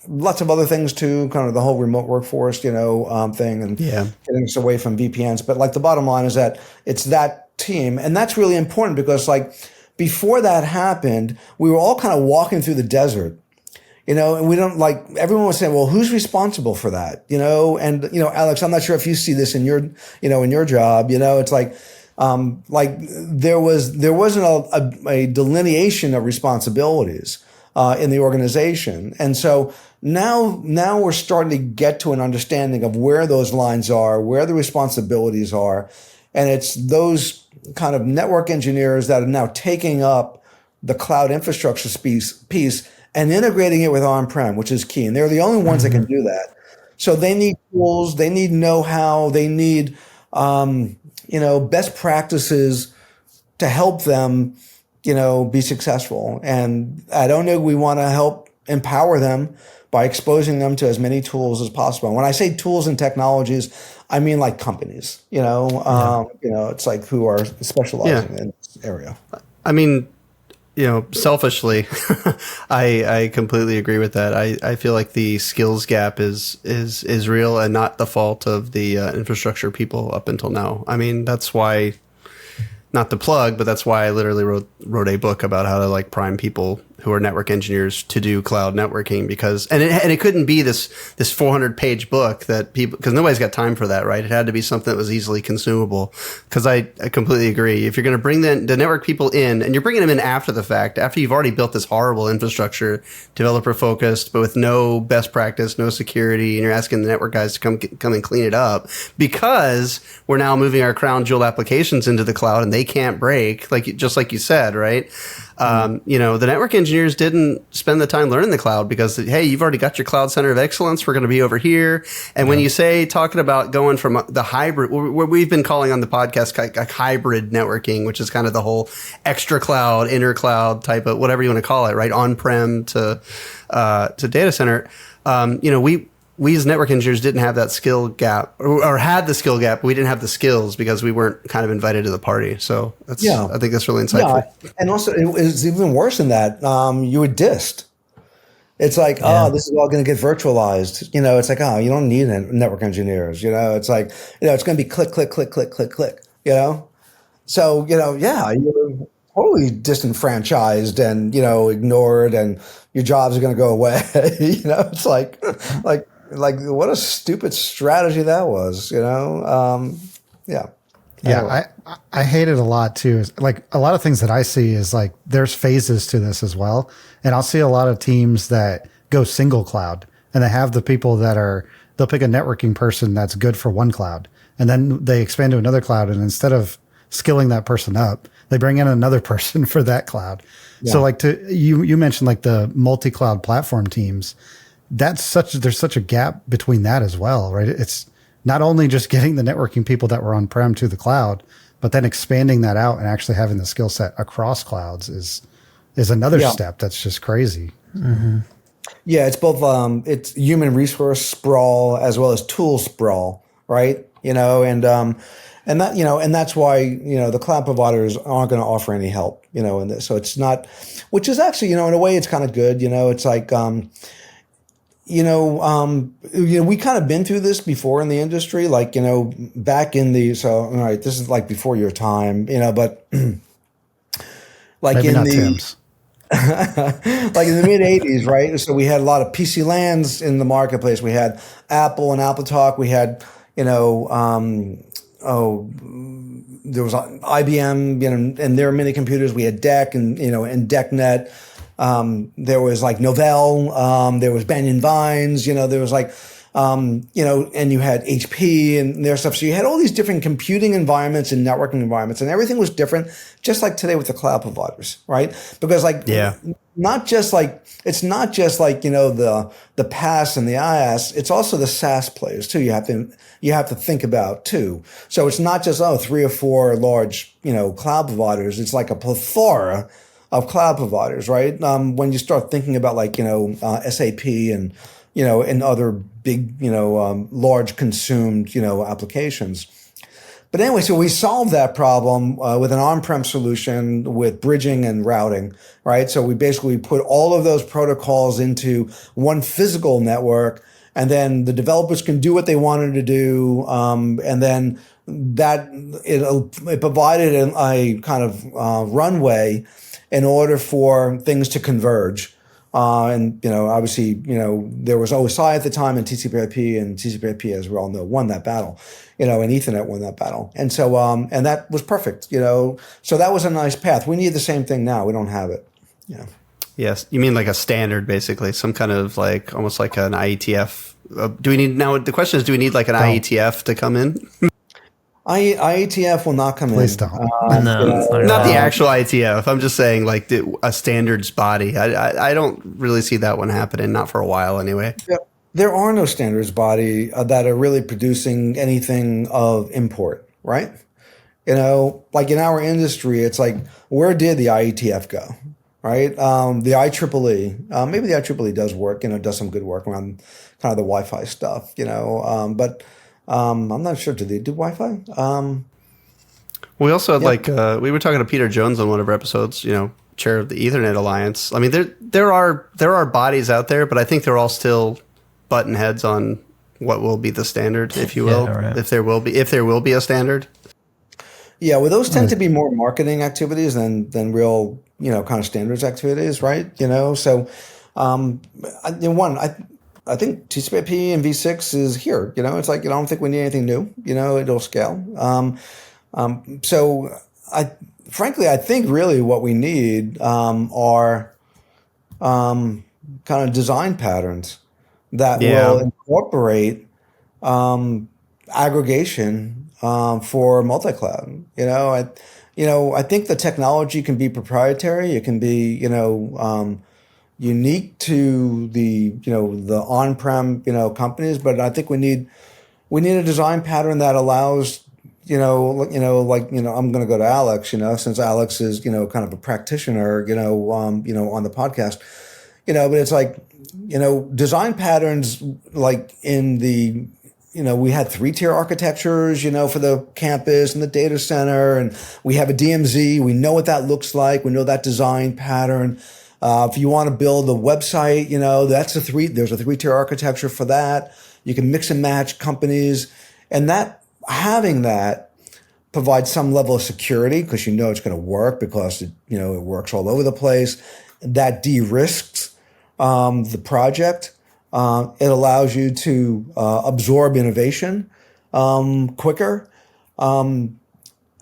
E: lots of other things too, kind of the whole remote workforce, thing and getting us away from VPNs. But like the bottom line is that it's that team. And that's really important because like before that happened, we were all kind of walking through the desert. And we don't like, everyone was saying, well, who's responsible for that? And, Alex, I'm not sure if you see this in your, in your job, it's like there wasn't a delineation of responsibilities, in the organization. And so now we're starting to get to an understanding of where those lines are, where the responsibilities are. And it's those kind of network engineers that are now taking up the cloud infrastructure piece and integrating it with on-prem, which is key. And they're the only ones that can do that. So they need tools, they need know-how, they need, best practices to help them, be successful. And at ONUG, we want to help empower them by exposing them to as many tools as possible. And when I say tools and technologies, I mean like companies, it's like who are specializing in this area.
C: I mean, selfishly, I completely agree with that. I feel like the skills gap is real and not the fault of the infrastructure people up until now. I mean, that's why, not to plug, but that's why I literally wrote a book about how to like prime people who are network engineers to do cloud networking because it couldn't be this 400-page book that people, because nobody's got time for that, right? It had to be something that was easily consumable. Because I completely agree. If you're going to bring the network people in, and you're bringing them in after the fact, after you've already built this horrible infrastructure, developer focused, but with no best practice, no security, and you're asking the network guys to come and clean it up because we're now moving our crown jewel applications into the cloud and they can't break, just like you said, right? The network engineers didn't spend the time learning the cloud because, hey, you've already got your cloud center of excellence. We're going to be over here. And when you say talking about going from the hybrid, what we've been calling on the podcast like hybrid networking, which is kind of the whole extra cloud, inner cloud type of whatever you want to call it, right? On-prem to data center. We as network engineers didn't have that skill gap or had the skill gap. But we didn't have the skills because we weren't kind of invited to the party. So I think that's really insightful.
E: Yeah. And also it was even worse than that. You were dissed. It's like, this is all going to get virtualized. It's like, you don't need network engineers. It's like, it's going to be click, click, click, click, click, click, So, you're totally disenfranchised and, ignored and your jobs are going to go away. It's like what a stupid strategy that was,
B: I hate it a lot too. Like a lot of things that I see is like there's phases to this as well. And I'll see a lot of teams that go single cloud and they have the people they'll pick a networking person that's good for one cloud. And then they expand to another cloud. And instead of skilling that person up, they bring in another person for that cloud. Yeah. So like you mentioned like the multi-cloud platform teams, there's such a gap between that as well, right? It's not only just getting the networking people that were on-prem to the cloud, but then expanding that out and actually having the skill set across clouds is another step that's just crazy.
E: Mm-hmm. Yeah, it's both it's human resource sprawl as well as tool sprawl, right? And that and that's why the cloud providers aren't going to offer any help, in this. So it's not, which is actually in a way it's kind of good. It's like we kind of been through this before in the industry, like, back in this is like before your time, but like
B: maybe
E: in
B: not
E: the,
B: Tim's.
E: like in the mid 80s, right? So we had a lot of PC LANs in the marketplace. We had Apple and Apple Talk. We had, there was IBM, and their mini computers. We had DEC and DECnet. There was like Novell, there was Banyan Vines, there was like, and you had HP and their stuff. So you had all these different computing environments and networking environments, and everything was different, just like today with the cloud providers, right? Because it's not just like, the PaaS and the IaaS, it's also the SaaS players too. You have to think about too. So it's not just, 3 or 4 large, cloud providers. It's like a plethora of cloud providers, right? When you start thinking about like, SAP and, and other big, large consumed, applications. But anyway, so we solved that problem with an on-prem solution with bridging and routing, right? So we basically put all of those protocols into one physical network, and then the developers can do what they wanted to do. And then it provided a kind of runway in order for things to converge. And, obviously, there was OSI at the time and TCP/IP, and TCP/IP, as we all know, won that battle, and Ethernet won that battle. And so, and that was perfect, so that was a nice path. We need the same thing now. We don't have it.
C: Yes. You mean like a standard, basically, some kind of like, almost like an IETF. The question is, do we need like an IETF to come in?
E: IETF will not come
B: Please
E: in.
B: don't.
C: Not the actual IETF. I'm just saying like a standards body. I don't really see that one happening, not for a while anyway.
E: There are no standards body that are really producing anything of import, right? Like in our industry, it's like, where did the IETF go, right? The IEEE, maybe the IEEE does work, does some good work around kind of the Wi-Fi stuff, but I'm not sure. Do they do Wi-Fi?
C: We also had we were talking to Peter Jones on one of our episodes, chair of the Ethernet Alliance. I mean, there are bodies out there, but I think they're all still button heads on what will be the standard, if you will, if there will be a standard.
E: Yeah, well, those tend to be more marketing activities than real, kind of standards activities, right? So, I think TCP/IP and V6 is here. It's like, I don't think we need anything new. It'll scale. So I think really what we need are kind of design patterns that will incorporate aggregation for multi-cloud. I think the technology can be proprietary. It can be, unique to the on-prem, companies. But I think we need a design pattern that allows, I'm going to go to Alex, since Alex is, kind of a practitioner, on the podcast, but it's like, design patterns like in the, we had 3-tier architectures, for the campus and the data center, and we have a DMZ. We know what that looks like. We know that design pattern. If you want to build a website, there's a 3-tier architecture for that. You can mix and match companies, and having that provides some level of security because it's going to work because it works all over the place. That de-risks the project. It allows you to absorb innovation quicker, and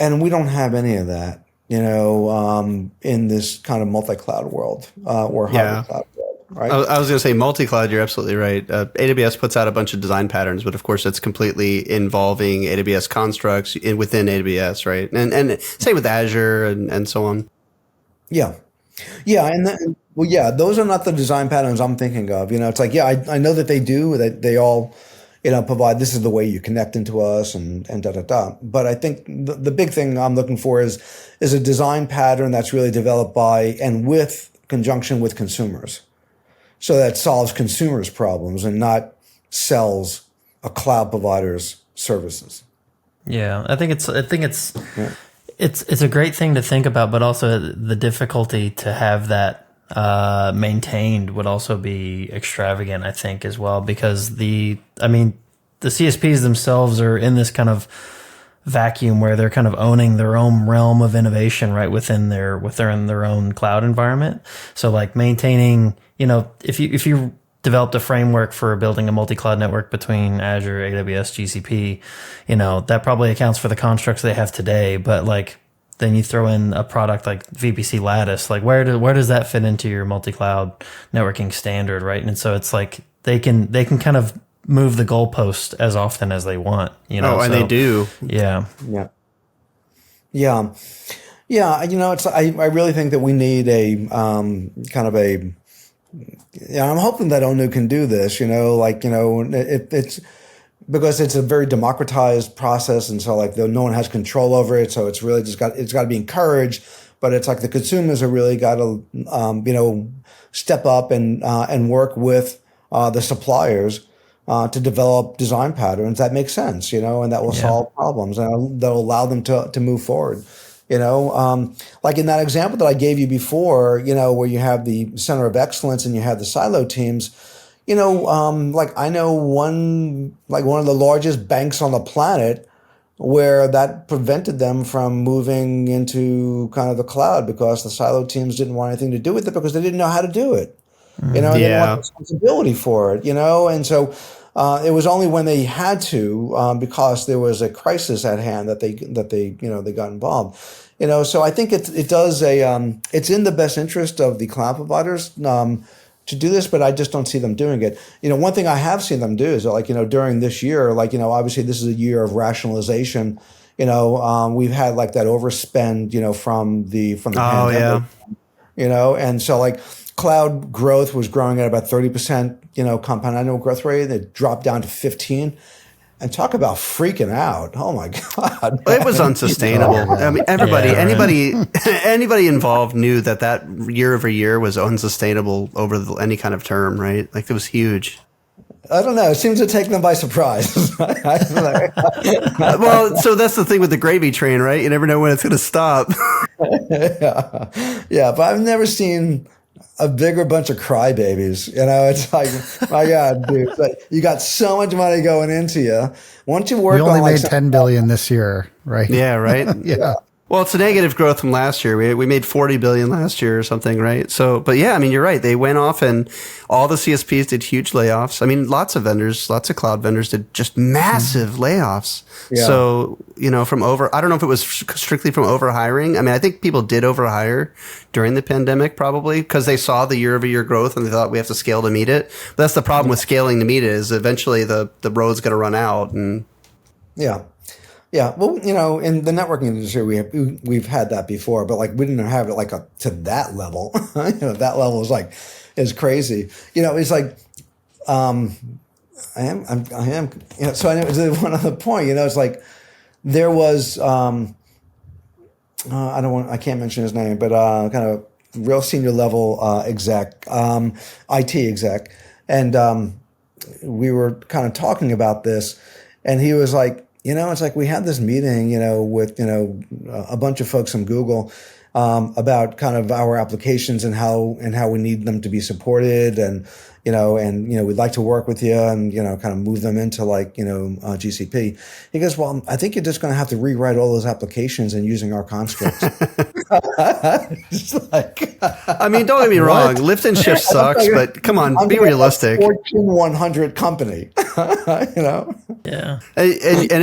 E: we don't have any of that, in this kind of multi-cloud world or hybrid cloud world. Right?
C: I was going to say multi-cloud. You're absolutely right. AWS puts out a bunch of design patterns, but of course, it's completely involving AWS constructs within AWS, right? And same with Azure and so on.
E: Yeah, and those are not the design patterns I'm thinking of. It's like, I know that they do, that they all, provide, this is the way you connect into us and da. But I think the big thing I'm looking for is a design pattern that's really developed by and with conjunction with consumers. So that solves consumers' problems and not sells a cloud provider's services.
A: Yeah, I think it's a great thing to think about, but also the difficulty to have that maintained would also be extravagant, I think, as well, because the CSPs themselves are in this kind of vacuum where they're kind of owning their own realm of innovation right within their own cloud environment. So like maintaining, if you developed a framework for building a multi-cloud network between Azure, AWS, GCP, that probably accounts for the constructs they have today, but like then you throw in a product like VPC Lattice, like where does that fit into your multi-cloud networking standard, right? And so it's like they can kind of move the goalpost as often as they want,
C: and they do.
E: Yeah. It's I really think that we need a kind of a. I'm hoping that ONUG can do this. It's because it's a very democratized process, and so like no one has control over it. So it's really just got to be encouraged. But it's like the consumers have really got to step up and work with the suppliers to develop design patterns that make sense, and that will solve problems and that'll allow them to move forward. Like in that example that I gave you before, where you have the center of excellence and you have the silo teams, like I know one of the largest banks on the planet where that prevented them from moving into kind of the cloud because the silo teams didn't want anything to do with it because they didn't know how to do it. And they didn't want responsibility for it, and so it was only when they had to, because there was a crisis at hand that they got involved. So I think it does it's in the best interest of the cloud providers to do this, but I just don't see them doing it. One thing I have seen them do is during this year, obviously this is a year of rationalization. We've had like that overspend, from the pandemic. And so cloud growth was growing at about 30%, compound annual growth rate. It dropped down to 15%. And talk about freaking out. Oh my God.
C: It was unsustainable. I mean, anybody involved knew that year over year was unsustainable over any kind of term, right? Like it was huge.
E: I don't know. It seems to take them by surprise.
C: Well, so that's the thing with the gravy train, right? You never know when it's going to stop.
E: Yeah, but I've never seen a bigger bunch of crybabies. It's like, my God, dude, you got so much money going into you. Once you work
B: we only
E: on
B: made $10 billion this year, right?
C: Yeah, right.
B: Yeah.
C: Well, it's a negative growth from last year. We made $40 billion last year or something, right? So, but yeah, I mean, you're right. They went off and all the CSPs did huge layoffs. I mean, lots of cloud vendors did just massive layoffs. Yeah. So, I don't know if it was strictly from overhiring. I mean, I think people did overhire during the pandemic probably because they saw the year over year growth and they thought we have to scale to meet it. But that's the problem with scaling to meet it is eventually the road's going to run out. And
E: yeah. Yeah, well, in the networking industry, we've had that before, but like we didn't have it like to that level. That level is crazy. It's like I am. So I know one other point. It's like there was I can't mention his name, but kind of real senior level exec, IT exec, and we were kind of talking about this, and he was like, it's like we had this meeting, with a bunch of folks from Google about kind of our applications and how we need them to be supported, and we'd like to work with you and kind of move them into GCP. He goes, well, I think you're just going to have to rewrite all those applications and using our constructs.
C: I mean, don't get me wrong, lift and shift sucks, but come on, be realistic.
E: Fortune 100 company,
A: Yeah.
C: And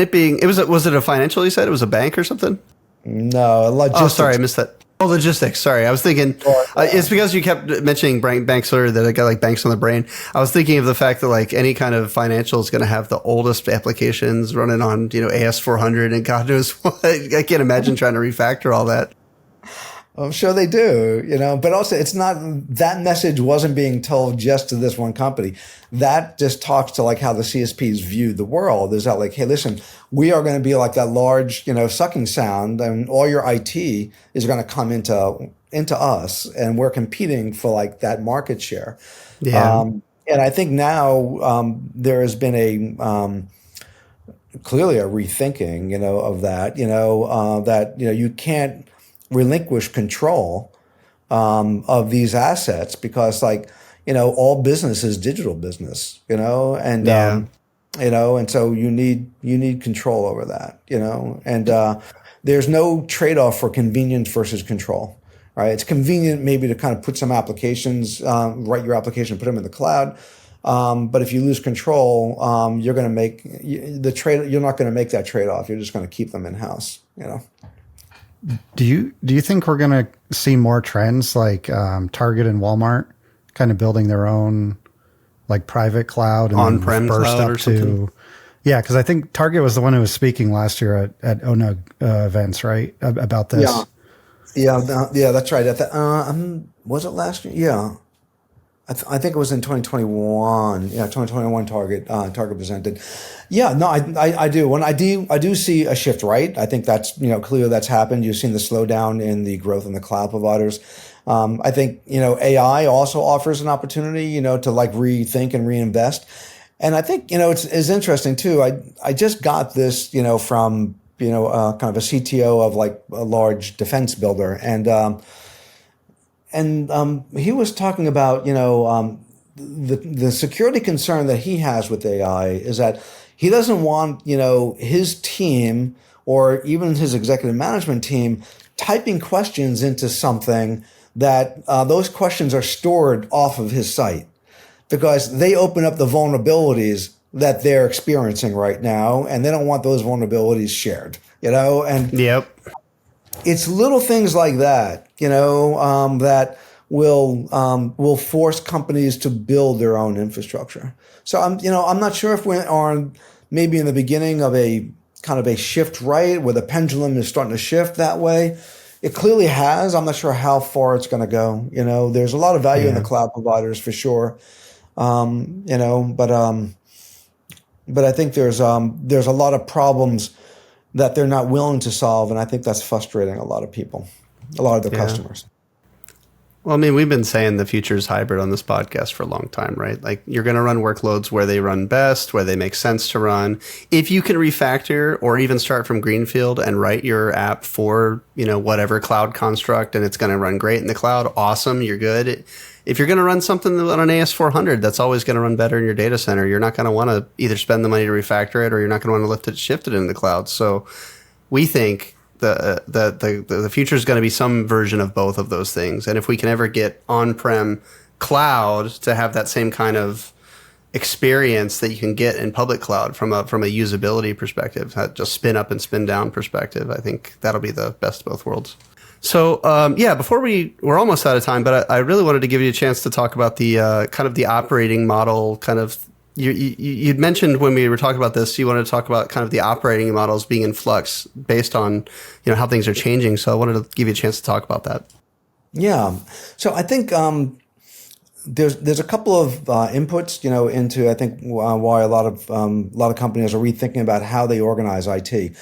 C: was it a financial? You said it was a bank or something?
E: No, logistics.
C: Oh, sorry, I missed that. Oh, logistics. Sorry, I was thinking it's because you kept mentioning banks earlier that I got like banks on the brain. I was thinking of the fact that like any kind of financial is going to have the oldest applications running on AS400 and God knows what. I can't imagine trying to refactor all that.
E: I'm sure they do, but also it's not, that message wasn't being told just to this one company. That just talks to like how the CSPs view the world. Is that like, hey, listen, we are going to be like that large, sucking sound, and all your IT is going to come into us, and we're competing for like that market share.
C: Yeah.
E: And I think now there has been clearly a rethinking, of that, that, you can't relinquish control of these assets, because all business is digital business, and and so you need control over that, and there's no trade-off for convenience versus control, right? It's convenient maybe to kind of put some applications, write your application, put them in the cloud, but if you lose control, you're going to make you're not going to make that trade-off. You're just going to keep them in-house,
B: Do you think we're going to see more trends like Target and Walmart kind of building their own like private cloud and
C: on-prem
B: burst
C: cloud
B: up
C: or something?
B: Yeah, because I think Target was the one who was speaking last year at ONUG events, right, about this.
E: Yeah, that's right. Was it last year? Yeah. I think it was in 2021. Yeah, 2021 Target presented. Yeah, no, I do. When I do see a shift, right? I think that's, clear that's happened. You've seen the slowdown in the growth in the cloud providers. I think, AI also offers an opportunity, to like rethink and reinvest. And I think, it's interesting too. I just got this, from, kind of a CTO of like a large defense builder, and he was talking about, the security concern that he has with AI is that he doesn't want, his team or even his executive management team typing questions into something that those questions are stored off of his site, because they open up the vulnerabilities that they're experiencing right now, and they don't want those vulnerabilities shared, and
C: Yep.
E: It's little things like that, that will force companies to build their own infrastructure. So I'm not sure if we're on maybe in the beginning of a kind of a shift, right, where the pendulum is starting to shift that way. It clearly has. I'm not sure how far it's going to go. There's a lot of value in the cloud providers for sure. But I think there's a lot of problems that they're not willing to solve, and I think that's frustrating a lot of people, a lot of their customers.
C: Well, I mean, we've been saying the future is hybrid on this podcast for a long time, right? Like, you're going to run workloads where they run best, where they make sense to run. If you can refactor or even start from greenfield and write your app for, whatever cloud construct, and it's going to run great in the cloud, awesome, you're good. If you're going to run something on an AS400, that's always going to run better in your data center. You're not going to want to either spend the money to refactor it, or you're not going to want to lift it, shift it into the cloud. So we think the future is going to be some version of both of those things. And if we can ever get on-prem cloud to have that same kind of experience that you can get in public cloud from a usability perspective, just spin up and spin down perspective, I think that'll be the best of both worlds. So, before we're almost out of time, but I really wanted to give you a chance to talk about the kind of the operating model kind of you'd mentioned when we were talking about this, you wanted to talk about kind of the operating models being in flux based on, how things are changing. So I wanted to give you a chance to talk about that.
E: Yeah. So I think there's a couple of inputs, into I think why a lot of companies are rethinking about how they organize IT.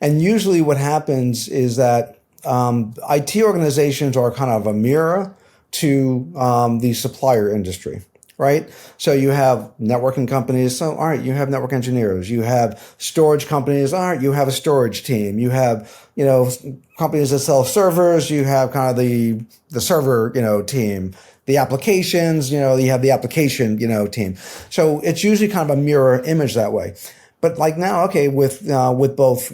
E: And usually what happens is that IT organizations are kind of a mirror to the supplier industry, right? So you have networking companies. So, all right, you have network engineers. You have storage companies. All right, you have a storage team. You have, companies that sell servers. You have kind of the server, team. The applications, you have the application, team. So it's usually kind of a mirror image that way. But like now, okay, with both,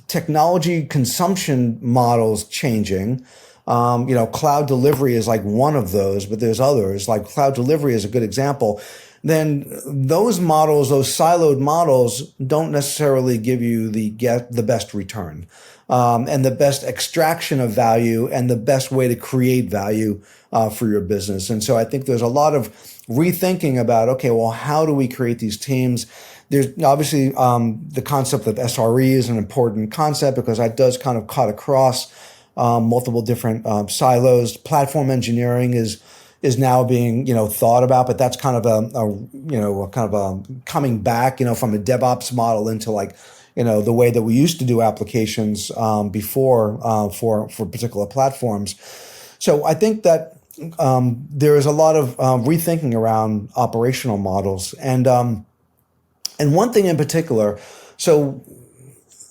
E: technology consumption models changing. Cloud delivery is like one of those, but there's others. Like cloud delivery is a good example. Then those models, those siloed models, don't necessarily give you the best return, and the best extraction of value and the best way to create value for your business. And so I think there's a lot of rethinking about, okay, well, how do we create these teams? There's obviously the concept of SRE is an important concept because that does kind of cut across multiple different silos. Platform engineering is now being thought about, but that's kind of a coming back from a DevOps model into like the way that we used to do applications before for particular platforms. So I think that there is a lot of rethinking around operational models, and one thing in particular. So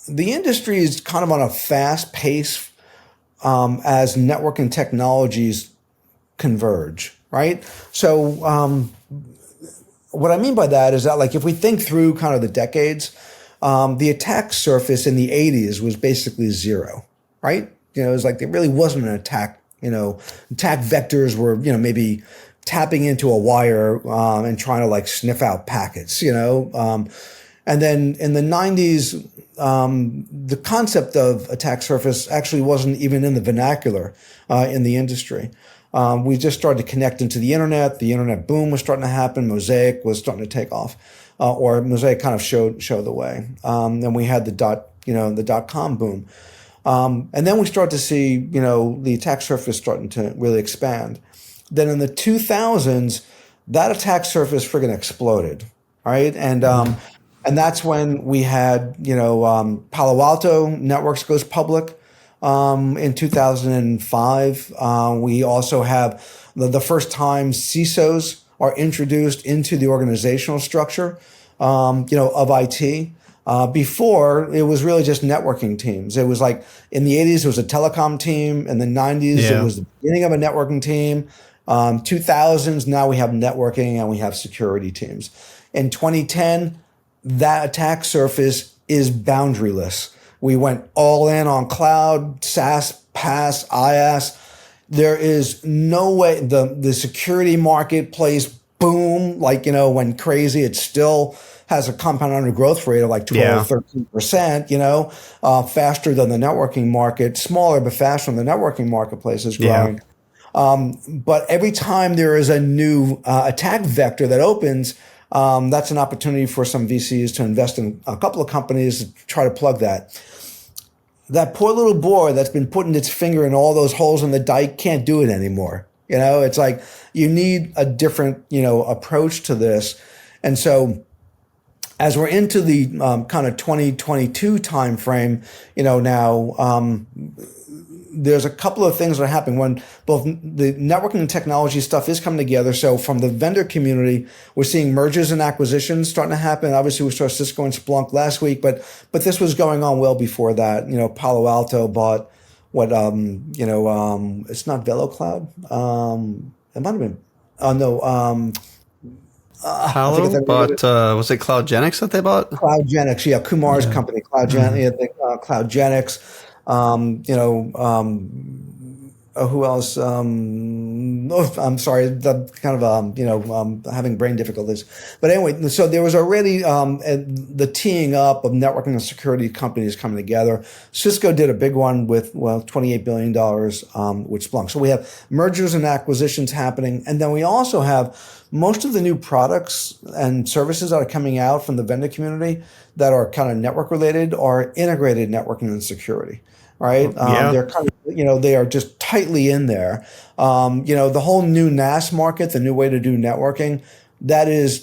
E: the industry is kind of on a fast pace as networking technologies converge, right? So what I mean by that is that, like, if we think through kind of the decades, the attack surface in the 80s was basically zero, right? It was like there really wasn't an attack. Attack vectors were, maybe tapping into a wire and trying to like sniff out packets, and then in the 90s, the concept of attack surface actually wasn't even in the vernacular in the industry. We just started to connect into the internet. The internet boom was starting to happen. Mosaic was starting to take off, or Mosaic kind of showed the way. And we had the .com boom. And then we start to see, the attack surface starting to really expand. Then in the 2000s, that attack surface friggin' exploded, right? And that's when we had, Palo Alto Networks goes public in 2005. We also have the first time CISOs are introduced into the organizational structure, of IT. Before, it was really just networking teams. It was like in the 80s, it was a telecom team. In the 90s, It was the beginning of a networking team. 2000s, now we have networking and we have security teams. In 2010, that attack surface is boundaryless. We went all in on cloud, SaaS, PaaS, IaaS. There is no way the security market plays boom, like, went crazy. It still has a compound annual growth rate of like 12, 13%, faster than the networking market, smaller, but faster than the networking marketplace is growing. But every time there is a new attack vector that opens, that's an opportunity for some VCs to invest in a couple of companies to try to plug that. That poor little boy that's been putting its finger in all those holes in the dike can't do it anymore. It's like you need a different, approach to this. And so as we're into the kind of 2022 timeframe, now there's a couple of things that are happening when both the networking and technology stuff is coming together. So from the vendor community, we're seeing mergers and acquisitions starting to happen. Obviously, we saw Cisco and Splunk last week, but this was going on well before that. Palo Alto bought it's not VeloCloud. It might have been.
C: Palo bought, was it CloudGenix that they bought?
E: CloudGenix, yeah, Kumar's company, CloudGenix. Who else? I'm sorry, the kind of having brain difficulties. But anyway, so there was already the teeing up of networking and security companies coming together. Cisco did a big one with $28 billion with Splunk. So we have mergers and acquisitions happening, and then we also have most of the new products and services that are coming out from the vendor community that are kind of network related are integrated networking and security. Right. They're kind of, they are just tightly in there. The whole new NAS market, the new way to do networking, that is,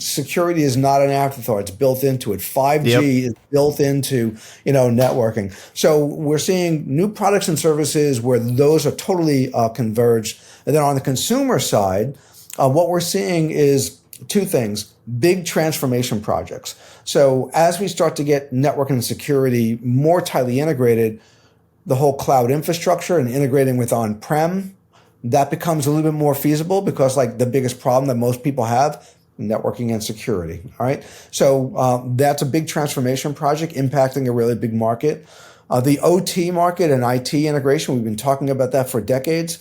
E: security is not an afterthought. It's built into it. 5G is built into, networking. So we're seeing new products and services where those are totally converged. And then on the consumer side, what we're seeing is two things: big transformation projects. So as we start to get network and security more tightly integrated, the whole cloud infrastructure and integrating with on-prem, that becomes a little bit more feasible because like the biggest problem that most people have, networking and security. All right. So that's a big transformation project impacting a really big market. The OT market and IT integration, we've been talking about that for decades.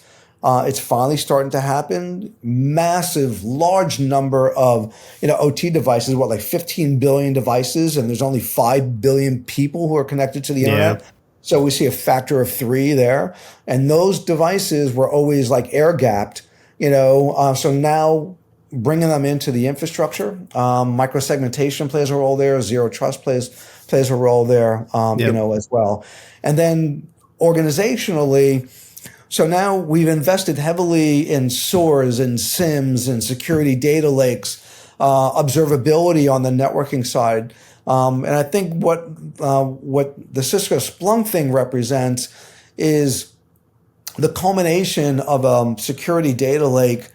E: It's finally starting to happen. Massive, large number of, OT devices, like 15 billion devices, and there's only 5 billion people who are connected to the internet. So we see a factor of 3 there. And those devices were always like air gapped, so now bringing them into the infrastructure, microsegmentation plays a role there. Zero trust plays a role there, as well. And then organizationally, so now we've invested heavily in SOARs and SIMs and security data lakes, observability on the networking side. And I think what the Cisco Splunk thing represents is the culmination of a security data lake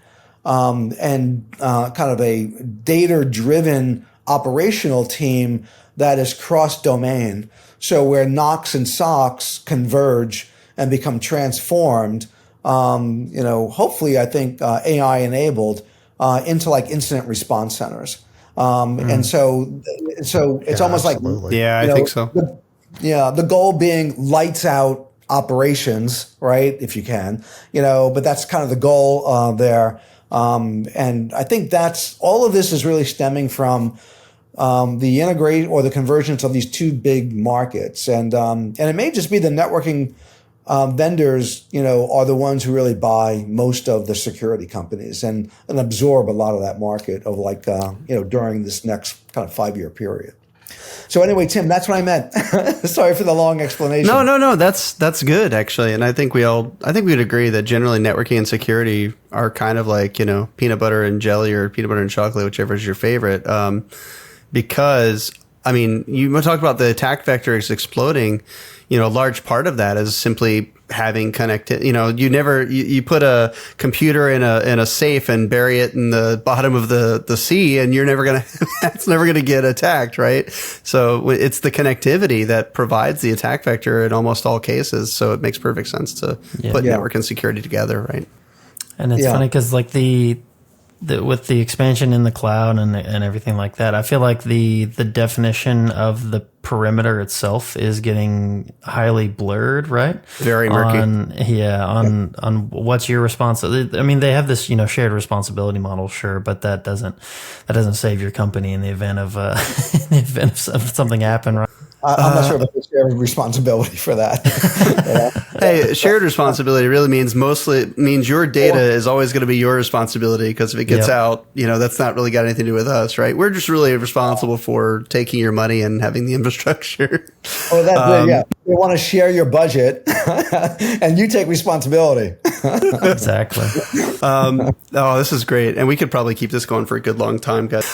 E: and kind of a data-driven operational team that is cross-domain. So where NOCs and SOCs converge and become transformed, hopefully, I think AI enabled into like incident response centers, and so it's almost
B: absolutely.
C: I think so.
E: The goal being lights out operations, right? If you can, but that's kind of the goal there, and I think that's all of this is really stemming from the integrate or the convergence of these two big markets, and it may just be the networking. Vendors, are the ones who really buy most of the security companies and absorb a lot of that market of during this next kind of 5-year period. So anyway, Tim, that's what I meant. Sorry for the long explanation.
C: No, that's good actually. And I think we'd agree that generally networking and security are kind of like, peanut butter and jelly or peanut butter and chocolate, whichever is your favorite. Because I mean, you talked about the attack vector is exploding. A large part of that is simply having connected. You put a computer in a safe and bury it in the bottom of the sea, and you're never gonna. It's never gonna get attacked, right? So it's the connectivity that provides the attack vector in almost all cases. So it makes perfect sense to put network and security together, right?
A: And it's funny because like with the expansion in the cloud and everything like that, I feel like the definition of the perimeter itself is getting highly blurred, right?
C: Very murky.
A: On what's your responsibility. I mean, they have this, shared responsibility model, sure, but that doesn't save your company in the event of something happen, right?
E: I'm not sure about the shared responsibility for that.
C: Hey, shared responsibility really means your data is always going to be your responsibility, because if it gets out, that's not really got anything to do with us, right? We're just really responsible for taking your money and having the infrastructure.
E: Oh, that's good. Yeah, they want to share your budget, and you take responsibility.
A: Exactly.
C: This is great, and we could probably keep this going for a good long time, guys.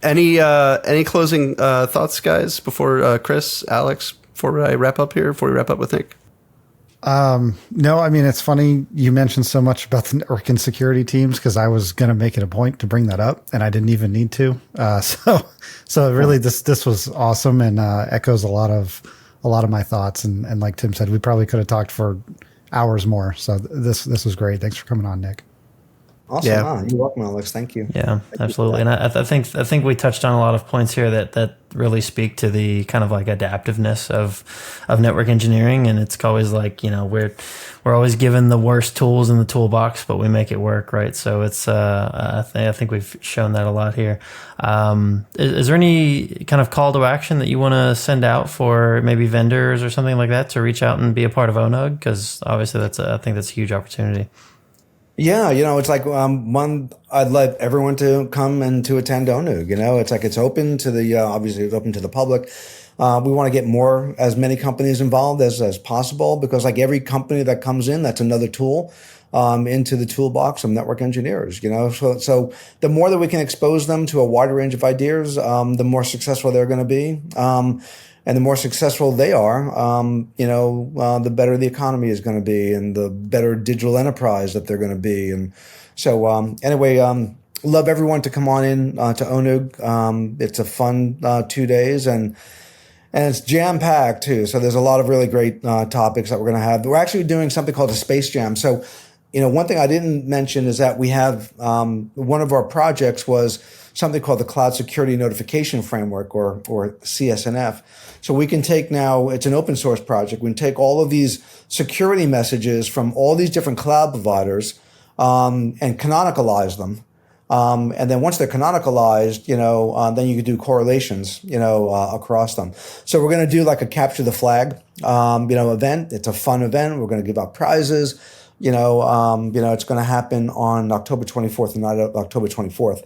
C: Any closing thoughts, guys, before Chris, Alex, before we wrap up with Nick?
B: No, I mean, it's funny you mentioned so much about the network and security teams, because I was going to make it a point to bring that up, and I didn't even need to. So really, this was awesome and echoes a lot of my thoughts. And like Tim said, we probably could have talked for hours more. So this was great. Thanks for coming on, Nick.
E: Awesome.
C: Yeah.
E: You're welcome, Alex. Thank you.
D: Yeah, absolutely. And I think we touched on a lot of points here that really speak to the kind of like adaptiveness of network engineering. And it's always like, we're always given the worst tools in the toolbox, but we make it work, right? So it's I think we've shown that a lot here. Is there any kind of call to action that you want to send out for maybe vendors or something like that to reach out and be a part of ONUG? Because obviously I think that's a huge opportunity.
E: Yeah, it's like one. I'd like everyone to come and to attend ONUG. It's like it's open to the obviously it's open to the public. We want to get as many companies involved as possible, because like every company that comes in, that's another tool into the toolbox of network engineers. So the more that we can expose them to a wider range of ideas, the more successful they're going to be. And the more successful they are, the better the economy is going to be, and the better digital enterprise that they're going to be. And so, love everyone to come on in to ONUG. It's a fun 2 days, and it's jam packed too. So there's a lot of really great topics that we're going to have. We're actually doing something called a Space Jam. So, one thing I didn't mention is that we have one of our projects was something called the Cloud Security Notification Framework, or CSNF. So we can take now, it's an open source project. We can take all of these security messages from all these different cloud providers and canonicalize them. And then once they're canonicalized, then you can do correlations, across them. So we're going to do like a capture the flag, event. It's a fun event. We're going to give out prizes. It's going to happen on October 24th, the night of October 24th.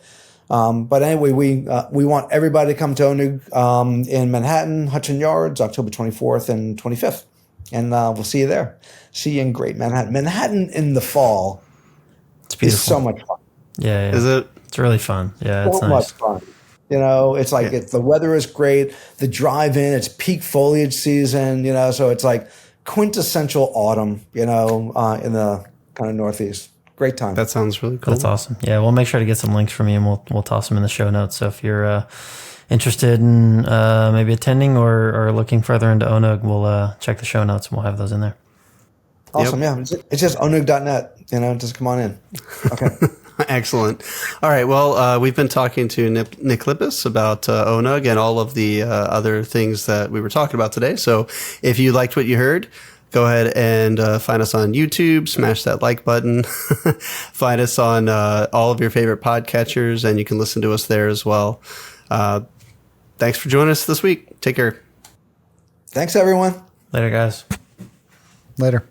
E: But anyway, we want everybody to come to ONUG in Manhattan, Hudson Yards, October 24th and 25th. And we'll see you there. See you in great Manhattan. Manhattan in the fall is so much fun.
D: Yeah.
C: Is it?
D: It's really fun. Yeah, it's
E: so
D: nice.
E: much fun. It's like the weather is great. The drive-in, it's peak foliage season, so it's like quintessential autumn, in the kind of Northeast. Great time.
C: That sounds really cool.
D: That's awesome. Yeah, we'll make sure to get some links from you, and we'll toss them in the show notes. So if you're interested in maybe attending or looking further into ONUG, we'll check the show notes and we'll have those in there.
E: Awesome. Yep. Yeah, it's just onug.net. Just come on in. Okay.
C: Excellent. All right. Well, we've been talking to Nick Lippis about ONUG and all of the other things that we were talking about today. So if you liked what you heard, go ahead and find us on YouTube, smash that like button, find us on all of your favorite podcatchers, and you can listen to us there as well. Thanks for joining us this week. Take care.
E: Thanks, everyone.
D: Later, guys.
B: Later.